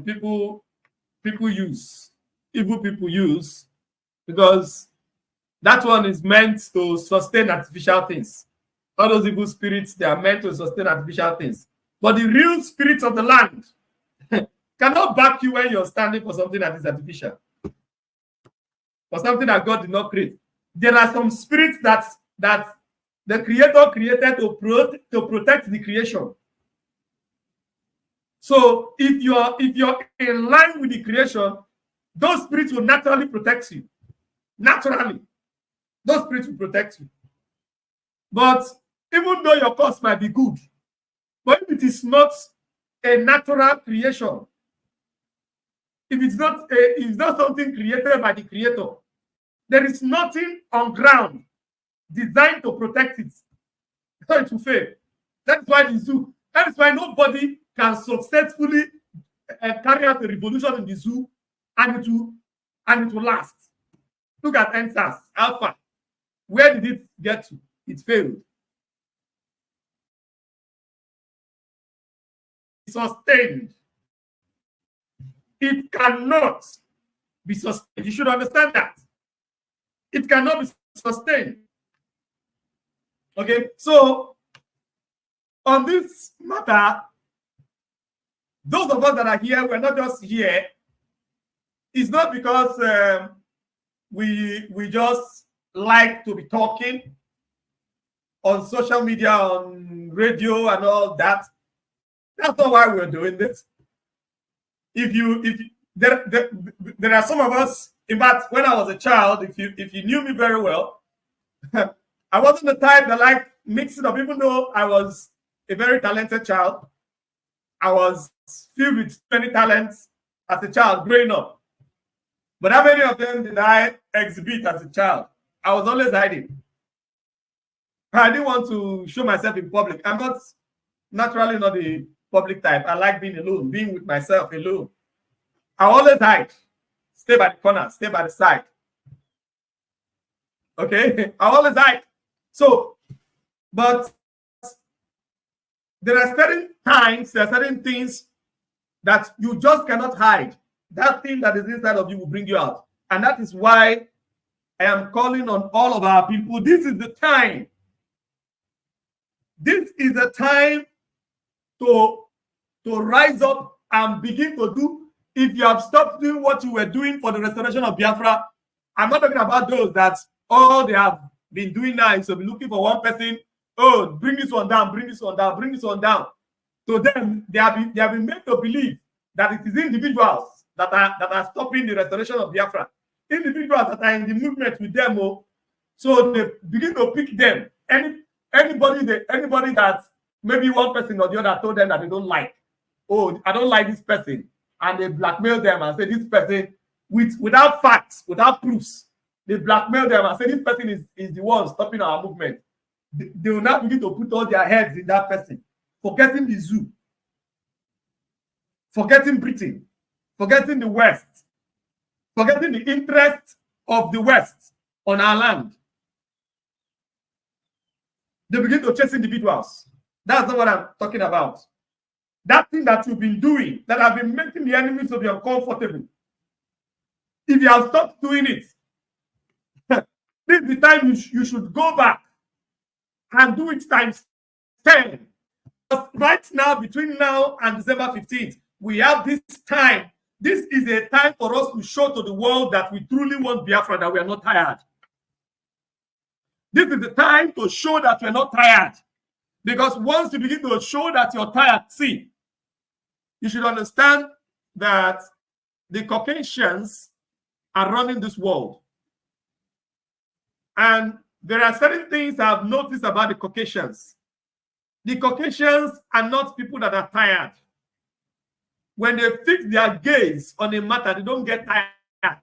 people use. Evil people use, because that one is meant to sustain artificial things. All those evil spirits, they are meant to sustain artificial things. But the real spirits of the land cannot back you when you're standing for something that is artificial. For something that God did not create. There are some spirits that the Creator created to protect the creation. So if you're in line with the creation, those spirits will naturally protect you. Naturally. Those spirits will protect you. But even though your cause might be good, but if it is not a natural creation, if it's not something created by the Creator, there is nothing on ground designed to protect it. So it will fail. That's why the zoo. That is why nobody can successfully carry out a revolution in the zoo and it will last. Look at NSAS, Alpha. Where did it get to? It failed. Sustained. It cannot be sustained. You should understand that. It cannot be sustained. Okay, so on this matter, those of us that are here, we're not just here. It's not because we just like to be talking on social media, on radio and all that. That's not why we're doing this. There are some of us, in fact, when I was a child, if you knew me very well, I wasn't the type that liked mixing up, even though I was a very talented child. I was filled with many talents as a child growing up. But how many of them did I exhibit as a child? I was always hiding. I didn't want to show myself in public. I'm not naturally not the public type. I like being alone, being with myself alone. I always hide. Stay by the corner, stay by the side. Okay? I always hide. So, but there are certain times, there are certain things that you just cannot hide. That thing that is inside of you will bring you out. And that is why I am calling on all of our people. This is the time. This is the time to rise up and begin to do. If you have stopped doing what you were doing for the restoration of Biafra, I'm not talking about those that been doing now is to be looking for one person. Oh, bring this one down, bring this one down, bring this one down. To them, they have been made to believe that it is individuals that are stopping the restoration of Biafra. Individuals that are in the movement with them. Oh, so they begin to pick them. Anybody that maybe one person or the other told them that they don't like. Oh, I don't like this person, and they blackmail them and say this person without facts, without proofs. They blackmail them and say this person is the one stopping our movement. They will now begin to put all their heads in that person, forgetting the zoo, forgetting Britain, forgetting the West, forgetting the interest of the West on our land. They begin to chase individuals. That's not what I'm talking about. That thing that you've been doing, that have been making the enemies to be uncomfortable. If you have stopped doing it, this is the time you should go back and do it times 10. But right now, between now and December 15th, we have this time. This is a time for us to show to the world that we truly want Biafra, that we are not tired. This is the time to show that we're not tired. Because once you begin to show that you're tired, see, you should understand that the Caucasians are running this world. And there are certain things I've noticed about the Caucasians. The Caucasians are not people that are tired. When they fix their gaze on a matter, they don't get tired.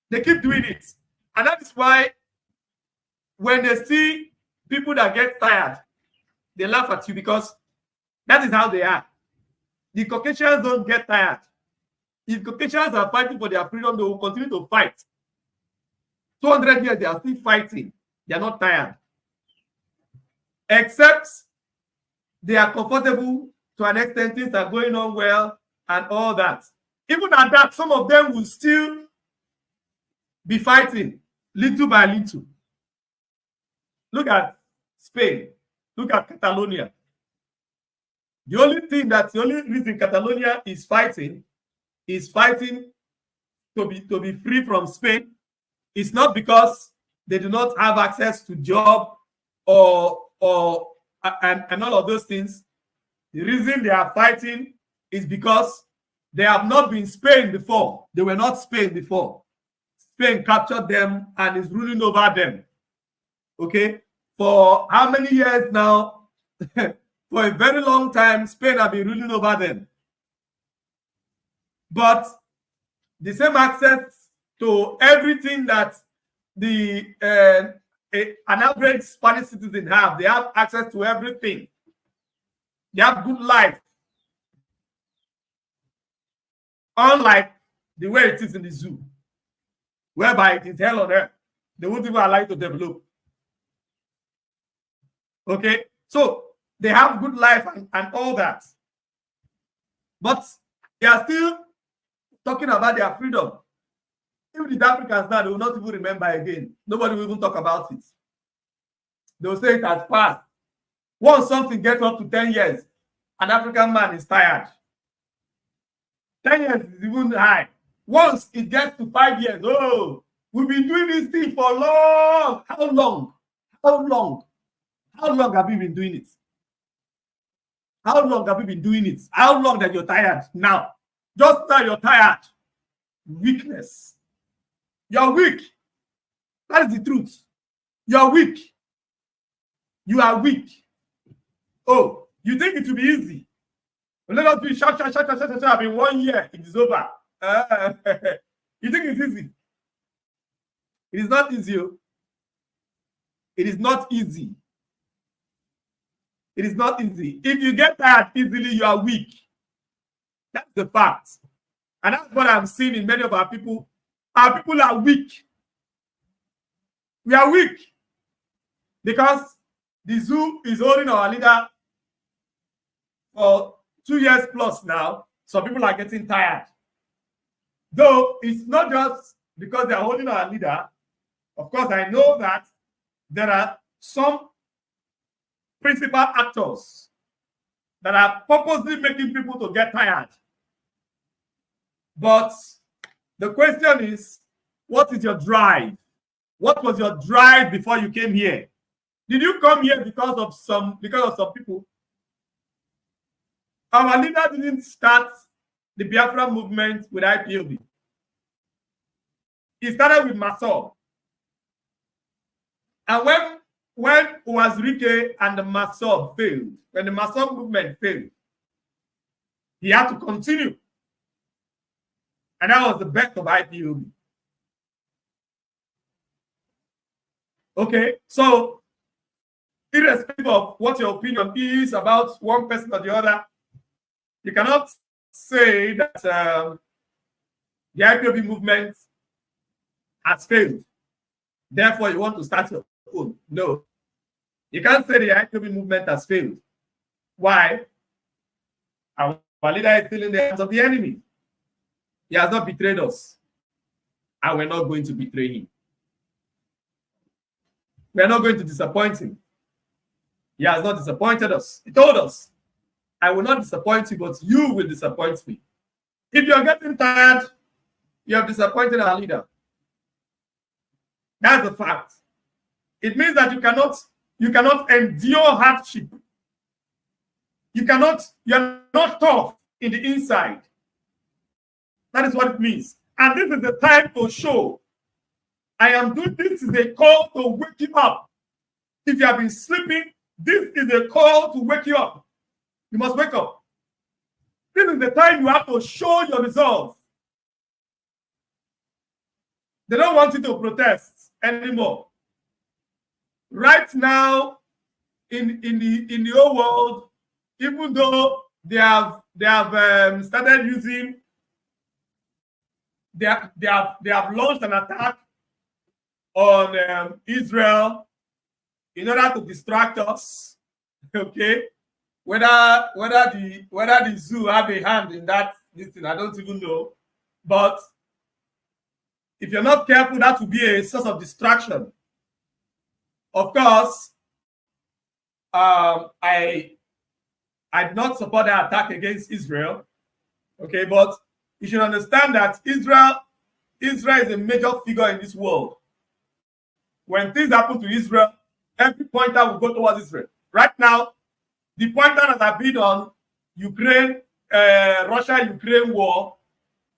They keep doing it. And that is why when they see people that get tired, they laugh at you, because that is how they are. The Caucasians don't get tired. If Caucasians are fighting for their freedom, they will continue to fight. 200 years, they are still fighting. They are not tired. Except they are comfortable to an extent, things are going on well and all that. Even at that, some of them will still be fighting little by little. Look at Spain. Look at Catalonia. The only reason Catalonia is fighting to be free from Spain. It's not because they do not have access to job and all of those things. The reason they are fighting is because they have not been Spain before. They were not Spain before. Spain captured them and is ruling over them. Okay? For how many years now? For a very long time, Spain have been ruling over them. But the same access to everything that an average Spanish citizen have. They have access to everything. They have good life. Unlike the way it is in the zoo, whereby it is hell on earth. They won't even allow it to develop. Okay? So they have good life and all that. But they are still talking about their freedom. Even the Africans now, they will not even remember again. Nobody will even talk about it. They will say it has passed. Once something gets up to 10 years, an African man is tired. 10 years is even high. Once it gets to 5 years, oh, we've been doing this thing for long. How long? How long? How long have you been doing it? How long have you been doing it? How long that you're tired now? Just now you're tired. Weakness. You're weak. That is the truth. You're weak. You are weak. Oh, you think it will be easy? Let us do shut in 1 year. It is over. You think it's easy? It is not easy. It is not easy. It is not easy. If you get tired easily, you are weak. That's the fact. And that's what I'm seeing in many of our people. Our people are weak. We are weak. Because the zoo is holding our leader for 2 years plus now. So people are getting tired. Though it's not just because they are holding our leader. Of course, I know that there are some principal actors that are purposely making people to get tired. But the question is, what is your drive? What was your drive before you came here? Did you come here because of some people? Our leader didn't start the Biafra movement with IPOB. He started with Masob. And when Uwazurike and the Masob failed, when the Masob movement failed, he had to continue. And that was the birth of IPOB. Okay, so irrespective of what your opinion is about one person or the other, you cannot say that the IPOB movement has failed. Therefore, you want to start your own. No. You can't say the IPOB movement has failed. Why? Our leader is still in the hands of the enemy. He has not betrayed us. And we're not going to betray him. We're not going to disappoint him. He has not disappointed us. He told us, I will not disappoint you, but you will disappoint me. If you're getting tired, you have disappointed our leader. That's the fact. It means that you cannot endure hardship. You're not tough in the inside. That is what it means. And this is the time to show. I am doing this is a call to wake you up. If you have been sleeping, this is a call to wake you up. You must wake up. This is the time you have to show your resolve. They don't want you to protest anymore. Right now, in the whole world, even though they have started using, they have launched an attack on Israel in order to distract us. Okay, whether the zoo have a hand in that, this thing, I don't even know. But if you're not careful, that will be a source of distraction. Of course, I do not support the attack against Israel. Okay, but you should understand that Israel is a major figure in this world. When things happen to Israel, every pointer will go towards Israel. Right now, the pointer that have been on Ukraine, Russia-Ukraine war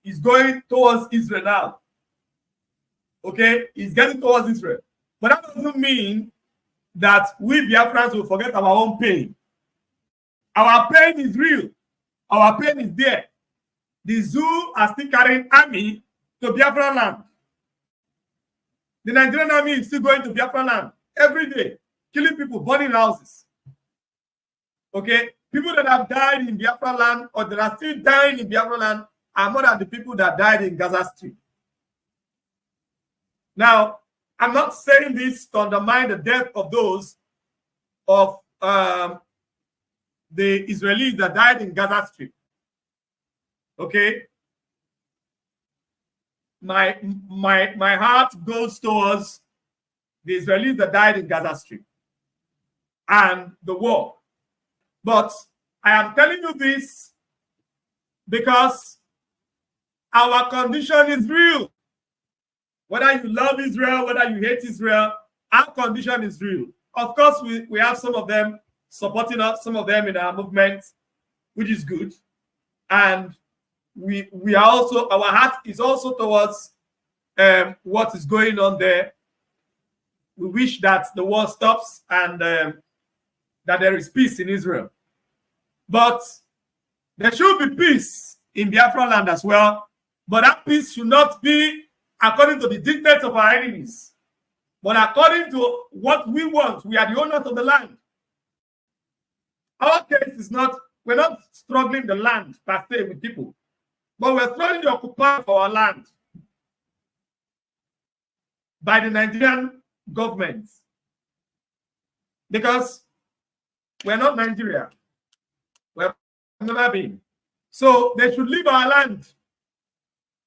is going towards Israel now. Okay, it's getting towards Israel. But that doesn't mean that we Biafrans will forget our own pain. Our pain is real. Our pain is there. The zoo are still carrying army to Biafra land. The Nigerian army is still going to Biafra land every day, killing people, burning houses. Okay, people that have died in Biafra land or that are still dying in Biafra land are more than the people that died in Gaza Strip. Now, I'm not saying this to undermine the death of those of the Israelis that died in Gaza Strip. Okay, my heart goes towards the Israelis that died in Gaza Strip and the war. But I am telling you this because our condition is real. Whether you love Israel, whether you hate Israel, our condition is real. Of course, we have some of them supporting us, some of them in our movement, which is good. And we are also, our heart is also towards what is going on there. We wish that the war stops and that there is peace in Israel. But there should be peace in Biafra land as well. But that peace should not be according to the dictates of our enemies, but according to what we want. We are the owners of the land. Our case is not, we're not struggling the land per se with people, but we're struggling to occupy our land by the Nigerian government. Because we're not Nigeria. We've never been. So they should leave our land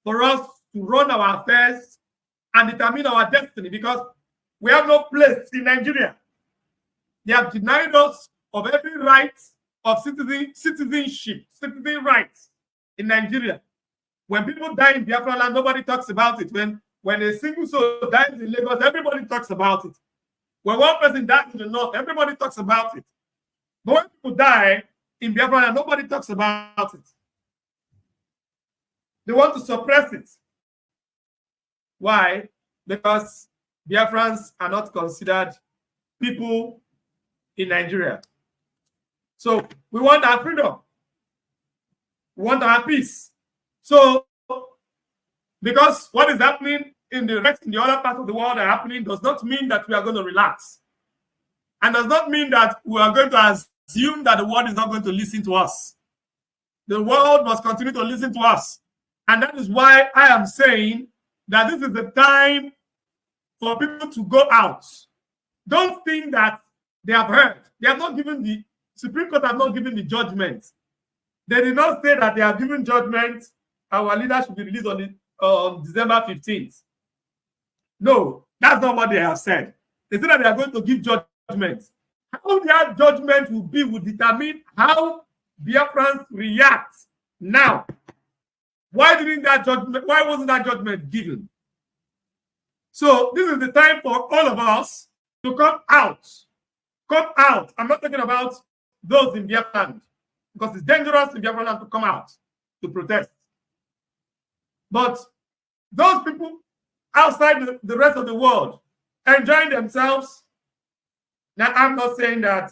for us to run our affairs and determine our destiny, because we have no place in Nigeria. They have denied us of every right of citizenship, citizen rights in Nigeria. When people die in Biafra land, nobody talks about it. When when a single soul dies in Lagos, everybody talks about it. When one person dies in the north, everybody talks about it. But when people die in Biafra, nobody talks about it. They want to suppress it. Why? Because Biafrans are not considered people in Nigeria. So we want our freedom. We want our peace. So because what is happening in the other part of the world are happening does not mean that we are going to relax. And does not mean that we are going to assume that the world is not going to listen to us. The world must continue to listen to us. And that is why I am saying that this is the time for people to go out. Don't think that they have heard. They have not given the Supreme Court have not given the judgment. They did not say that they have given judgment. Our leader should be released on December 15th. No, that's not what they have said. They said that they are going to give judgment. How their judgment will determine how Biafrans react now. Why wasn't that judgment given? So this is the time for all of us to come out. Come out. I'm not talking about those in Biafra, because it's dangerous in Biafra land to come out to protest. But those people outside the rest of the world enjoying themselves. Now, I'm not saying that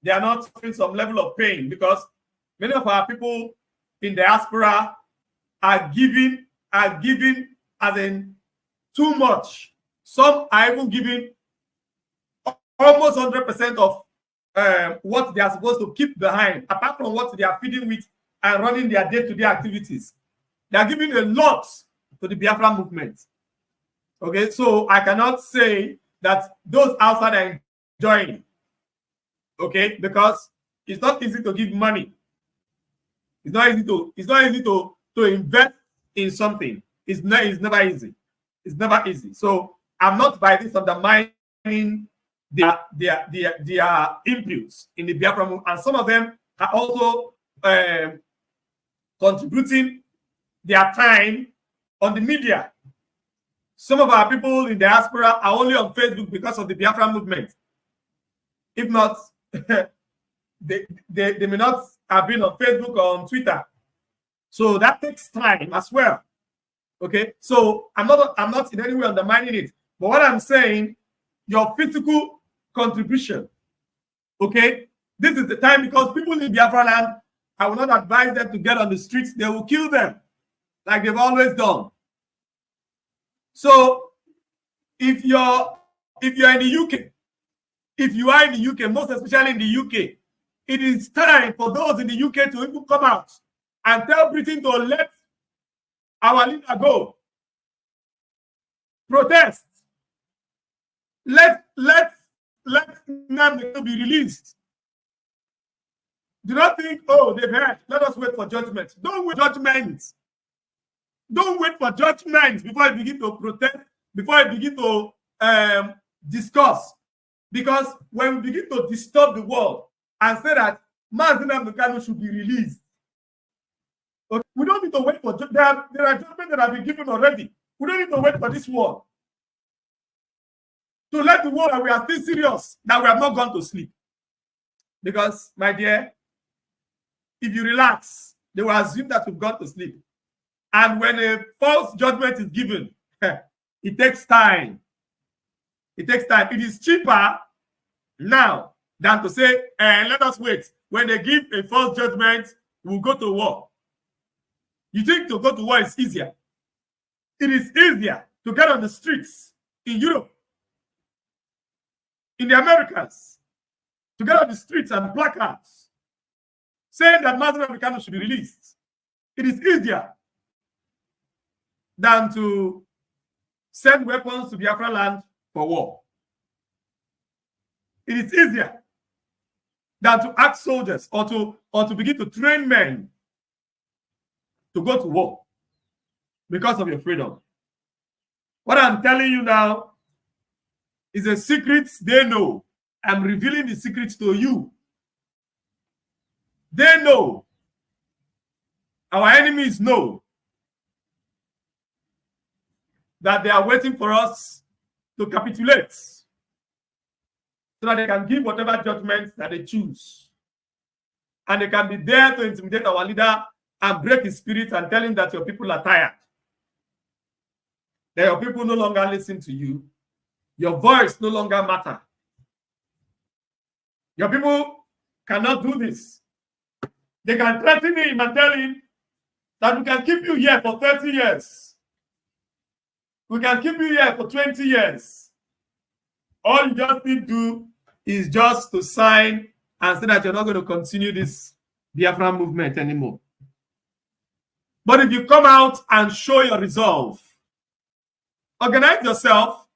they are not suffering some level of pain, because many of our people in diaspora are giving as in too much. Some are even giving almost 100% of what they are supposed to keep behind, apart from what they are feeding with and running their day-to-day activities. They are giving a lot to the Biafra movement. Okay, so I cannot say that those outside are enjoying. Okay, because it's not easy to give money. It's not easy to invest in something. It's never easy. It's never easy. So I'm not by this undermining their inputs in the Biafra movement, and some of them are also contributing their time on the media. Some of our people in diaspora are only on Facebook because of the Biafra movement. If not, they may not have been on Facebook or on Twitter. So that takes time as well. Okay, so I'm not in any way undermining it. But what I'm saying, your physical contribution, okay, this is the time, because people in Biafra land, I will not advise them to get on the streets. They will kill them, like they've always done. So if you're in the UK, if you are in the UK, most especially in the UK, it is time for those in the UK to even come out and tell Britain to let our leader go. Protest. Let Nnamdi be released. Do not think, oh, they've heard. Let us wait for judgment. Don't wait for judgment. Don't wait for judgment before you begin to protest, before you begin to discuss. Because when we begin to disturb the world and say that Nnamdi Kanu should be released, okay, we don't need to wait for there are judgments that have been given already. We don't need to wait for this one to let the world that we are still serious, that we have not gone to sleep. Because, my dear, if you relax, they will assume that we've gone to sleep. And when a false judgment is given, it takes time. It takes time. It is cheaper now than to say, let us wait. When they give a false judgment, we'll go to war. You think to go to war is easier? It is easier to get on the streets in Europe, in the Americas, to get on the streets and placards saying that Nnamdi Kanu should be released. It is easier than to send weapons to Biafra land for war. It is easier than to ask soldiers or to begin to train men to go to war because of your freedom. What I'm telling you now is a secret they know. I'm revealing the secret to you. They know. Our enemies know. that they are waiting for us to capitulate so that they can give whatever judgment that they choose. And they can be there to intimidate our leader and break his spirit and tell him that your people are tired. That your people no longer listen to you. Your voice no longer matters. Your people cannot do this. They can threaten him and tell him that we can keep you here for 30 years. We can keep you here for 20 years. All you just need to do is just to sign and say that you're not going to continue this Biafra movement anymore. But if you come out and show your resolve, organize yourself.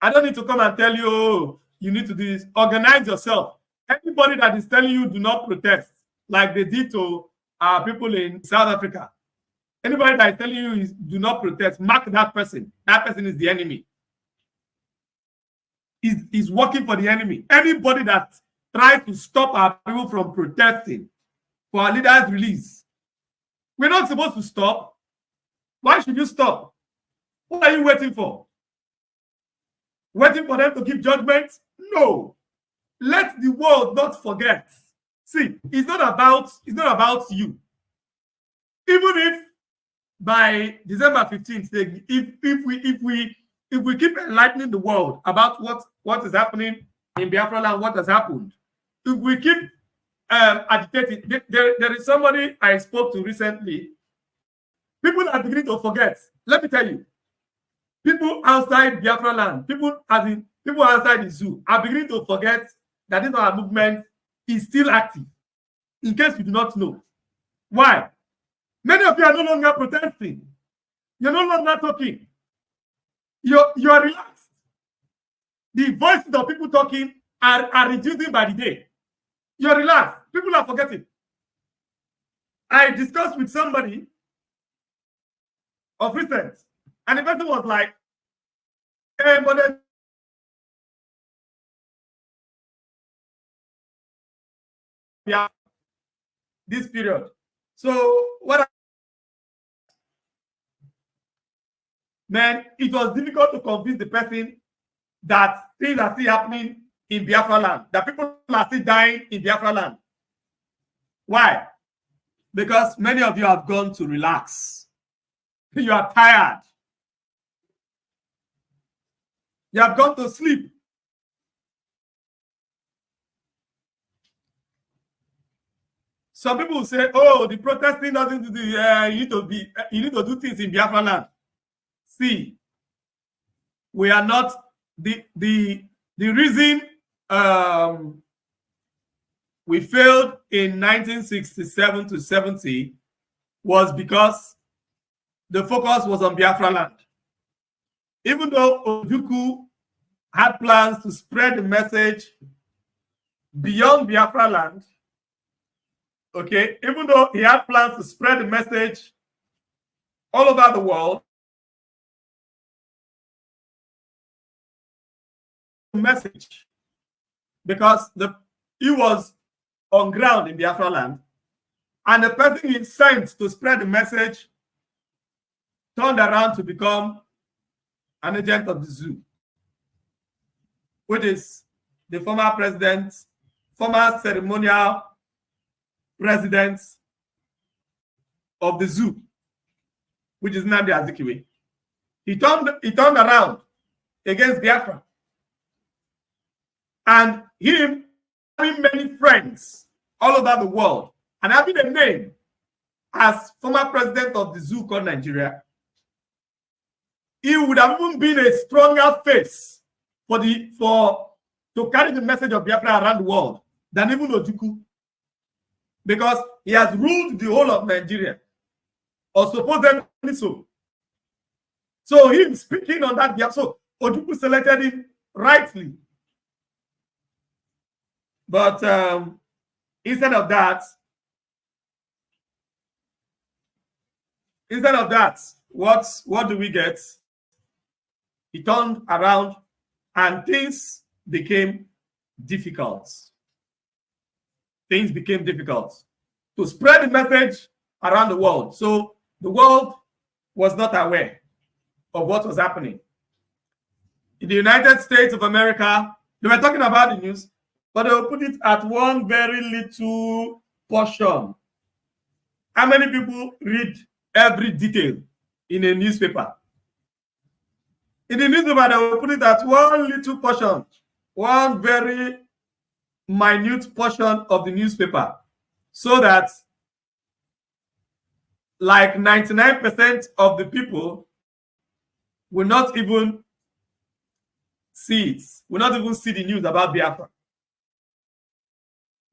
I don't need to come and tell you, oh, you need to do this. Organize yourself. Anybody that is telling you do not protest, like they did to people in South Africa, anybody that is telling you is, do not protest, mark that person. That person is the enemy. He's working for the enemy. Anybody that tries to stop our people from protesting for our leaders' release, we're not supposed to stop. Why should you stop? What are you waiting for? Waiting for them to give judgment? No. Let the world not forget. See, it's not about you. Even if by December 15th, if we keep enlightening the world about what is happening in Biafra land, what has happened, if we keep agitating, there is somebody I spoke to recently. People are beginning to forget. Let me tell you, people outside Biafra land, people outside the zoo are beginning to forget that this our movement is still active. In case you do not know. Why? Many of you are no longer protesting. You're no longer talking. You're relaxed. The voices of people talking are reducing by the day. You're relaxed. People are forgetting. I discussed with somebody of recent, and the person was like, hey, but yeah, this period. So what? Man, it was difficult to convince the person that things are still happening in Biafra land, that people are still dying in Biafra land. Why? Because many of you have gone to relax. You are tired. You have gone to sleep. Some people will say, "Oh, the protesting doesn't do. You need to do things in Biafra land." See, we are not the reason we failed in 1967 to 70 was because the focus was on Biafra land. Even though Ojukwu had plans to spread the message beyond Biafra land, okay, even though he had plans to spread the message all over the world, message, because he was on ground in Biafra land, and the person he sent to spread the message turned around to become an agent of the zoo, which is the former president, former ceremonial president of the zoo, which is Nnamdi Azikiwe. He turned around against Biafra. And him having many friends all over the world and having a name as former president of the zoo called Nigeria, he would have even been a stronger face to carry the message of Biafra around the world than even Ojukwu, because he has ruled the whole of Nigeria, or supposedly so. So him speaking on that Biafra, so Ojukwu selected him rightly. But instead of that, what do we get? He turned around and things became difficult. Things became difficult to spread the message around the world. So the world was not aware of what was happening. In the United States of America, they were talking about the news, but they will put it at one very little portion. How many people read every detail in a newspaper? In the newspaper, they will put it at one little portion, one very minute portion of the newspaper, so that like 99% of the people will not even see it, will not even see the news about Biafra.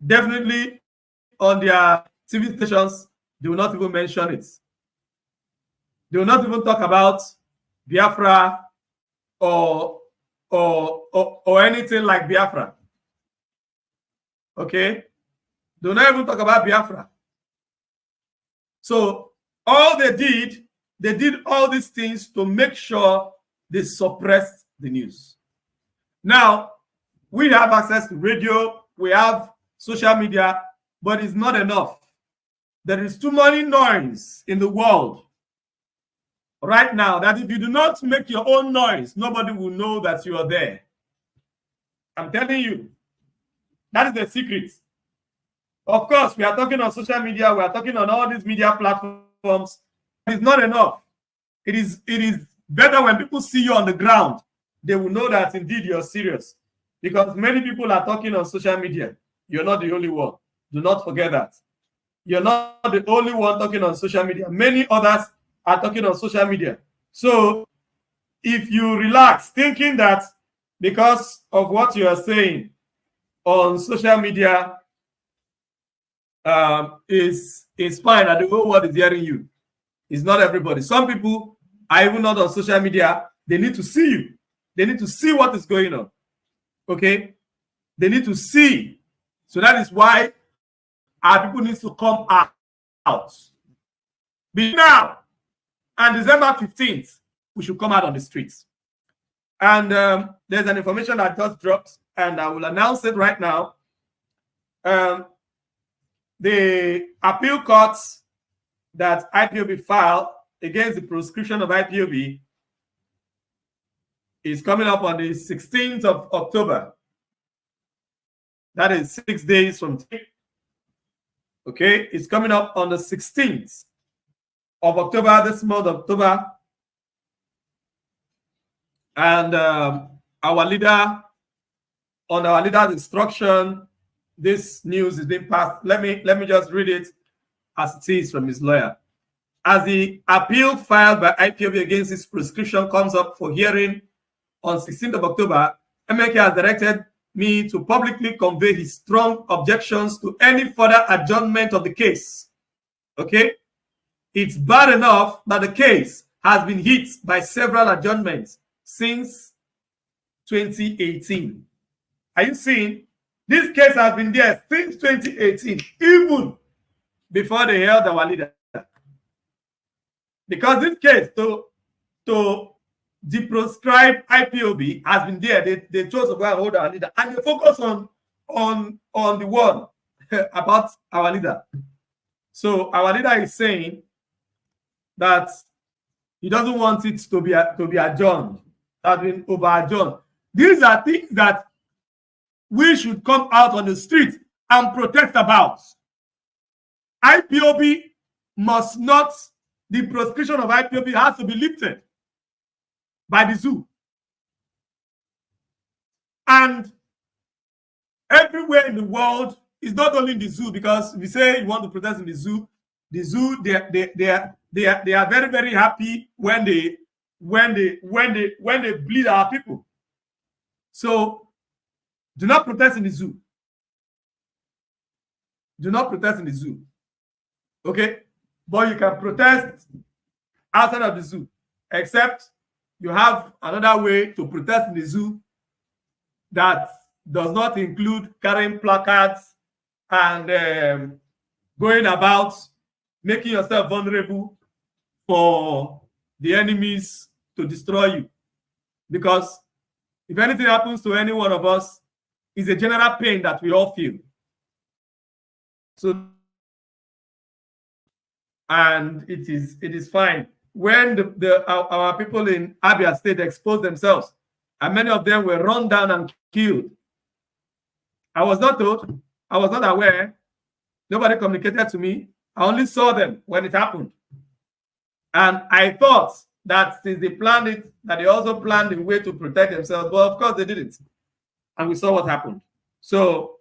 Definitely on their TV stations, they will not even mention it. They will not even talk about Biafra or anything like Biafra. Okay? They will not even talk about Biafra. So all they did all these things to make sure they suppressed the news. Now, we have access to radio, we have social media, but it's not enough. There is too much noise in the world right now that if you do not make your own noise, nobody will know that you are there. I'm telling you, that is the secret. Of course, we are talking on social media, we are talking on all these media platforms. It's not enough. It is better when people see you on the ground. They will know that indeed you're serious. Because many people are talking on social media. You're not the only one. Do not forget that. You're not the only one talking on social media. Many others are talking on social media. So if you relax thinking that because of what you are saying on social media is fine and the whole world is hearing you, it's not everybody. Some people are even not on social media. They need to see you. They need to see what is going on. Okay? They need to see. So that is why our people need to come out. Be now. And December 15th, we should come out on the streets. And there's an information that just dropped, and I will announce it right now. The appeal courts that IPOB filed against the proscription of IPOB is coming up on the 16th of October. That is 6 days from today. Okay, it's coming up on the 16th of October, this month of October. And our leader, on our leader's instruction, this news is being passed. Let me just read it as it is from his lawyer. As the appeal filed by IPOB against this prescription comes up for hearing on 16th of October, MK has directed me to publicly convey his strong objections to any further adjournment of the case. Okay? It's bad enough that the case has been hit by several adjournments since 2018. Are you seeing? This case has been there since 2018, even before they held our leader. Because this case to deproscribe IPOB has been there. They chose to go and hold our leader, and they focus on the one about our leader. So our leader is saying that he doesn't want it to be adjourned, has been over adjourned. These are things that we should come out on the street and protest about. IPOB must not, the proscription of IPOB has to be lifted by the zoo. And everywhere in the world, it's not only in the zoo, because we say you want to protest in the zoo, they are very, very happy when they bleed our people. So do not protest in the zoo. Do not protest in the zoo. Okay? But you can protest outside of the zoo, except you have another way to protest in the zoo that does not include carrying placards and going about making yourself vulnerable for the enemies to destroy you. Because if anything happens to any one of us, it's a general pain that we all feel. So, and it is fine. when our people in Abia State exposed themselves, and many of them were run down and killed. I was not told, I was not aware, nobody communicated to me. I only saw them when it happened. And I thought that since they planned it, that they also planned a way to protect themselves, but of course they didn't. And we saw what happened. So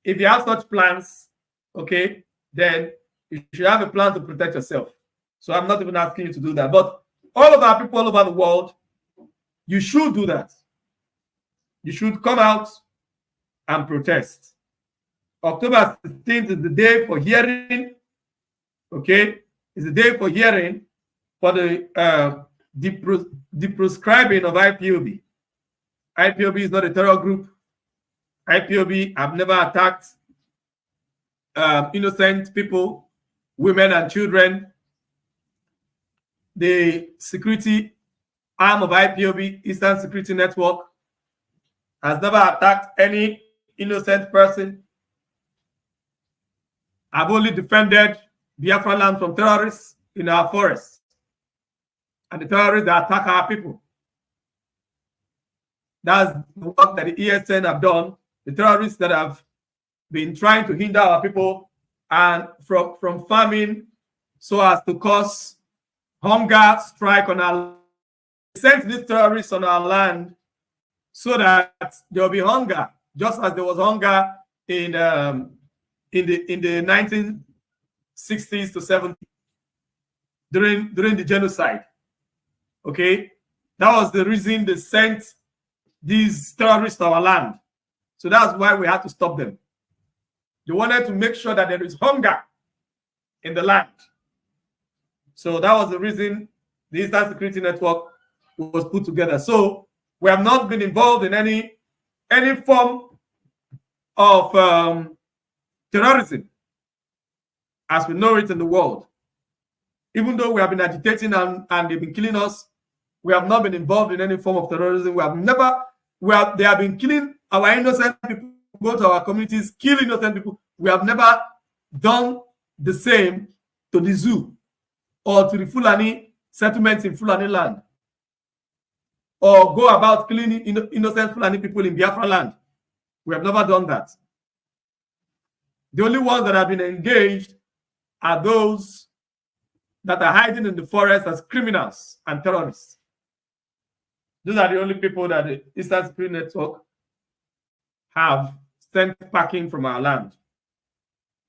if you have such plans, okay, then you should have a plan to protect yourself. So I'm not even asking you to do that. But all of our people all over the world, you should do that. You should come out and protest. October 16th is the day for hearing, okay? It's the day for hearing for the proscribing of IPOB. IPOB is not a terror group. IPOB have never attacked innocent people, women and children. The security arm of IPOB, Eastern Security Network, has never attacked any innocent person. I've only defended Biafra land from terrorists in our forests and the terrorists that attack our people. That's the work that the ESN have done. The terrorists that have been trying to hinder our people and from farming so as to cause hunger strike on our land. We sent these terrorists on our land so that there will be hunger, just as there was hunger in the 1960s to 70s during the genocide. Okay, that was the reason they sent these terrorists to our land. So that's why we had to stop them. They wanted to make sure that there is hunger in the land. So that was the reason the Eastern Security Network was put together. So we have not been involved in any form of terrorism as we know it in the world. Even though we have been agitating and they've been killing us, we have not been involved in any form of terrorism. They have been killing our innocent people, go to our communities, kill innocent people. We have never done the same to the zoo or to the Fulani settlements in Fulani land, or go about killing innocent Fulani people in Biafra land. We have never done that. The only ones that have been engaged are those that are hiding in the forest as criminals and terrorists. Those are the only people that the Eastern Security Network have sent packing from our land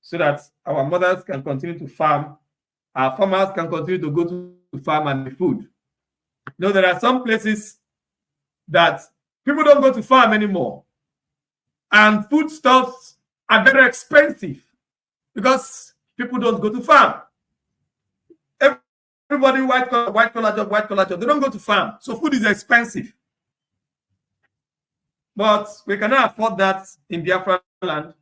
so that our mothers can continue to farm, our farmers can continue to go to farm and the food. You know, there are some places that people don't go to farm anymore, and foodstuffs are very expensive because people don't go to farm. Everybody white collar job. They don't go to farm, so food is expensive. But we cannot afford that in Biafra land.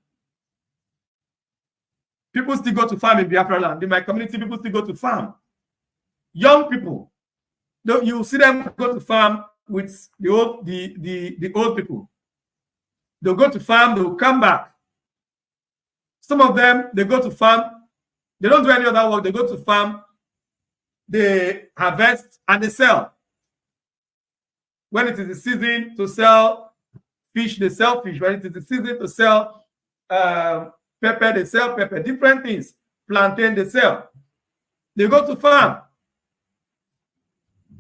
People still go to farm in Biafra land. In my community, people still go to farm. Young people, you see them go to farm with the old people. They'll go to farm, they'll come back. Some of them, they go to farm, they don't do any other work, they go to farm, they harvest and they sell. When it is the season to sell fish, they sell fish. When it is the season to sell pepper, they sell pepper. Different things. Plantain, they sell. They go to farm.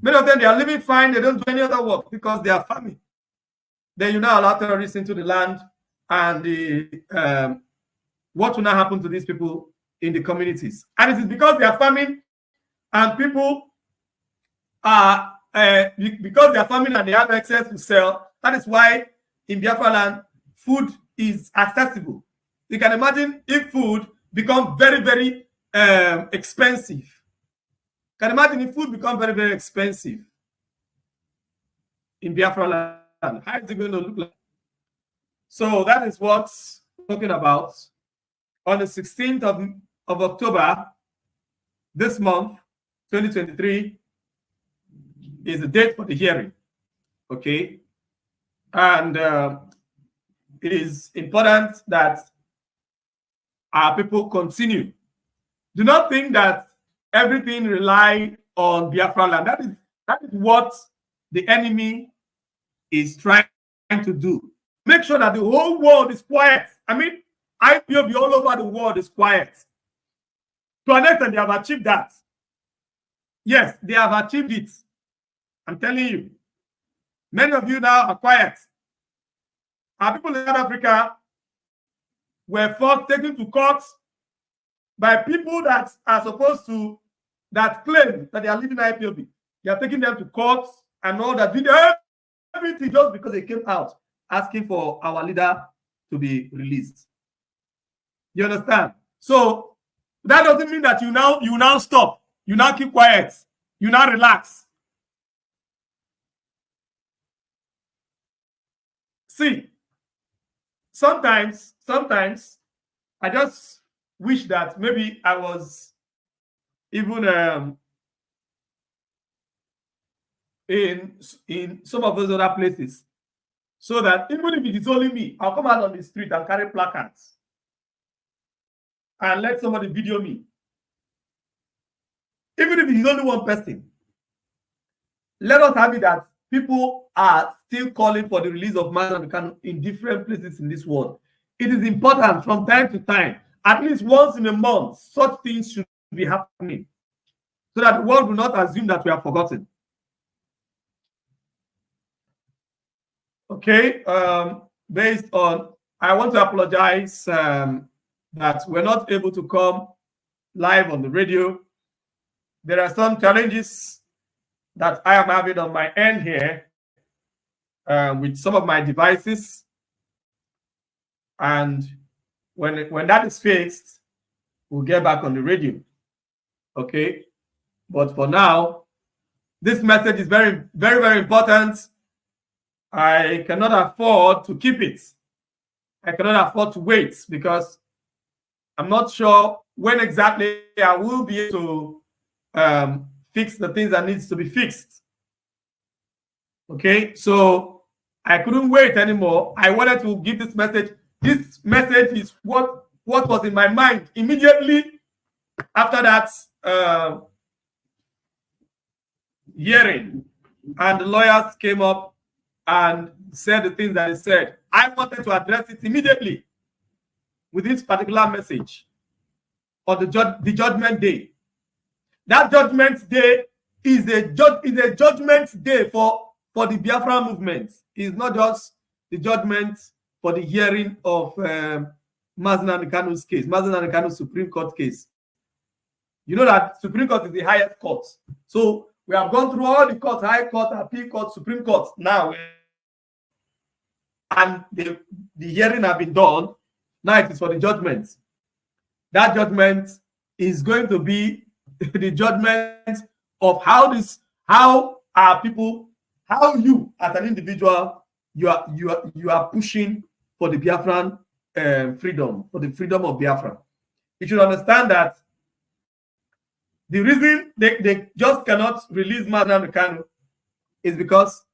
Many of them, they are living fine. They don't do any other work because they are farming. Then you now allow terrorists into the land, and what will now happen to these people in the communities? And it is because they are farming, and people are because they are farming and they have excess to sell. That is why in Biafra land, food is accessible. You can imagine if food becomes very, very expensive. Can imagine if food becomes very, very expensive in Biafra land. How is it going to look like? So that is what we're talking about. On the 16th of October, this month, 2023, is the date for the hearing. Okay? And it is important that our people continue. Do not think that everything rely on Biafra land. That is what the enemy is trying to do. Make sure that the whole world is quiet. I mean, IPOB all over the world is quiet. To an extent, they have achieved that. Yes, they have achieved it. I'm telling you. Many of you now are quiet. Our people in South Africa were first taken to court by people that are supposed to, that claim that they are leading IPOB. They are taking them to court and all that, did everything just because they came out asking for our leader to be released. You understand? So that doesn't mean that you now stop. You now keep quiet. You now relax. See, sometimes I just wish that maybe I was even in some of those other places, so that even if it is only me, I'll come out on the street and carry placards and let somebody video me. Even if it is only one person, let us have it that people are still calling for the release of Mazi Kanu in different places in this world. It is important from time to time, at least once in a month, such things should be happening, so that the world will not assume that we have forgotten. Okay, based on, I want to apologize that we're not able to come live on the radio. There are some challenges that I am having on my end here with some of my devices. And when that is fixed, we'll get back on the radio. Okay, but for now, this message is very, very, very important. I cannot afford to keep it. I cannot afford to wait, because I'm not sure when exactly I will be able to fix the things that needs to be fixed. Okay, so I couldn't wait anymore. I wanted to give this message. This message is what was in my mind immediately after that hearing, and the lawyers came up and said the things that they said. I wanted to address it immediately with this particular message on the judgment day. That judgment day is a judgment day for the Biafra movement. It's not just the judgment for the hearing of Mazi Kanu's case, Mazi Kanu's Supreme Court case. You know that Supreme Court is the highest court. So we have gone through all the courts, High Court, Appeal Court, Supreme Court now. And the hearing have been done. Now it is for the judgment. That judgment is going to be the judgment of how are people, how you as an individual, you are pushing for the Biafran freedom, for the freedom of Biafra. You should understand that the reason they just cannot release Mazi Kanu is because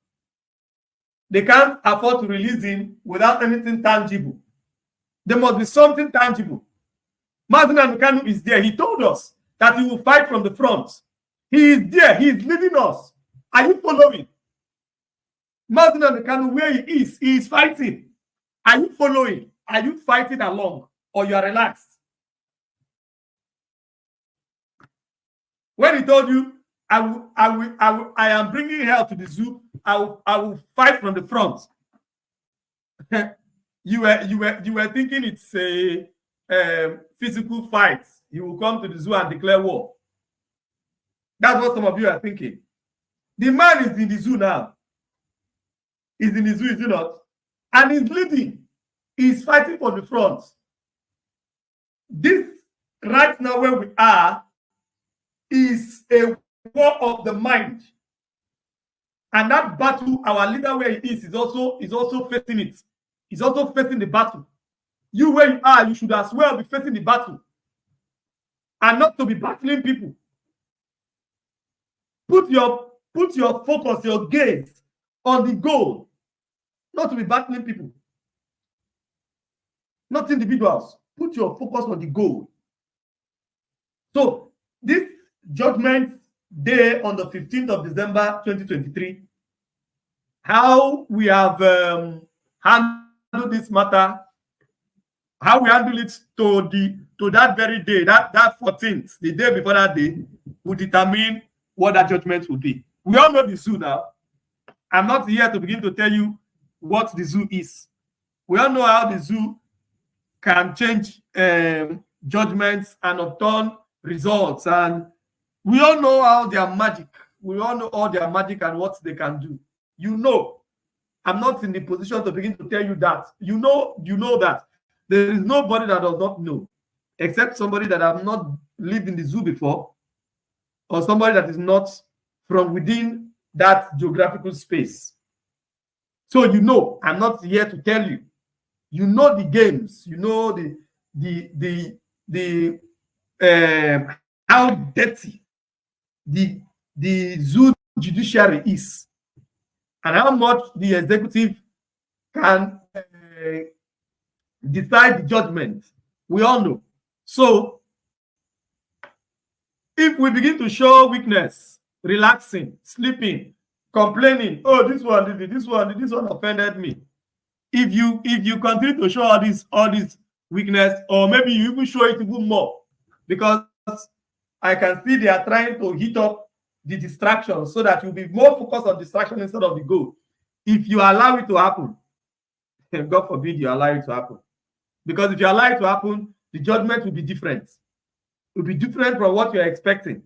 they can't afford to release him without anything tangible. There must be something tangible. Mazi Kanu is there. He told us that he will fight from the front. He is there. He is leading us. Are you following? Mazi Kanu, where he is fighting. Are you following? Are you fighting along, or you are relaxed? When he told you, I am bringing hell to the zoo, I will fight from the front. you were thinking it's a physical fight. He will come to the zoo and declare war. That's what some of you are thinking. The man is in the zoo now. He's in the zoo, is he not? And he's leading. He's fighting for the front. This right now where we are is a war of the mind. And that battle, our leader where he is also facing it. He's also facing the battle. You where you are, you should as well be facing the battle. And not to be battling people. Put your focus, your gaze on the goal. Not to be battling people. Not individuals. Put your focus on the goal. So this judgment day on the 15th of December 2023, how we have handled this matter, how we handle it to that very day, that 14th, the day before that day, will determine what that judgment will be. We all know the zoo now. I'm not here to begin to tell you what the zoo is. We all know how the zoo can change judgments and obtain results, and we all know how they are magic. We all know all their magic and what they can do. You know, I'm not in the position to begin to tell you that. You know that there is nobody that does not know, except somebody that have not lived in the zoo before, or somebody that is not from within that geographical space. So you know, I'm not here to tell you. You know the games. You know how dirty the zoo judiciary is, and how much the executive can decide the judgment. We all know. So if we begin to show weakness, relaxing, sleeping, complaining, oh, this one did it, this one offended me. If you continue to show all this weakness, or maybe you even show it even more, because I can see they are trying to heat up the distraction so that you'll be more focused on distraction instead of the goal. If you allow it to happen, God forbid you allow it to happen. Because if you allow it to happen, the judgment will be different. It will be different from what you're expecting.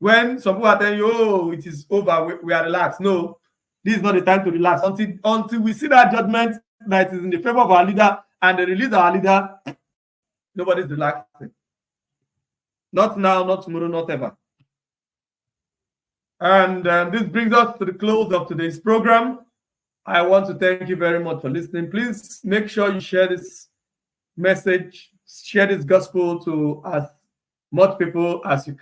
When some people are telling you, oh, it is over, we are relaxed. No, this is not the time to relax. Until we see that judgment that is in the favor of our leader and they release our leader, nobody's relaxing. Not now, not tomorrow, not ever. And this brings us to the close of today's program. I want to thank you very much for listening. Please make sure you share this message, share this gospel to as much people as you can.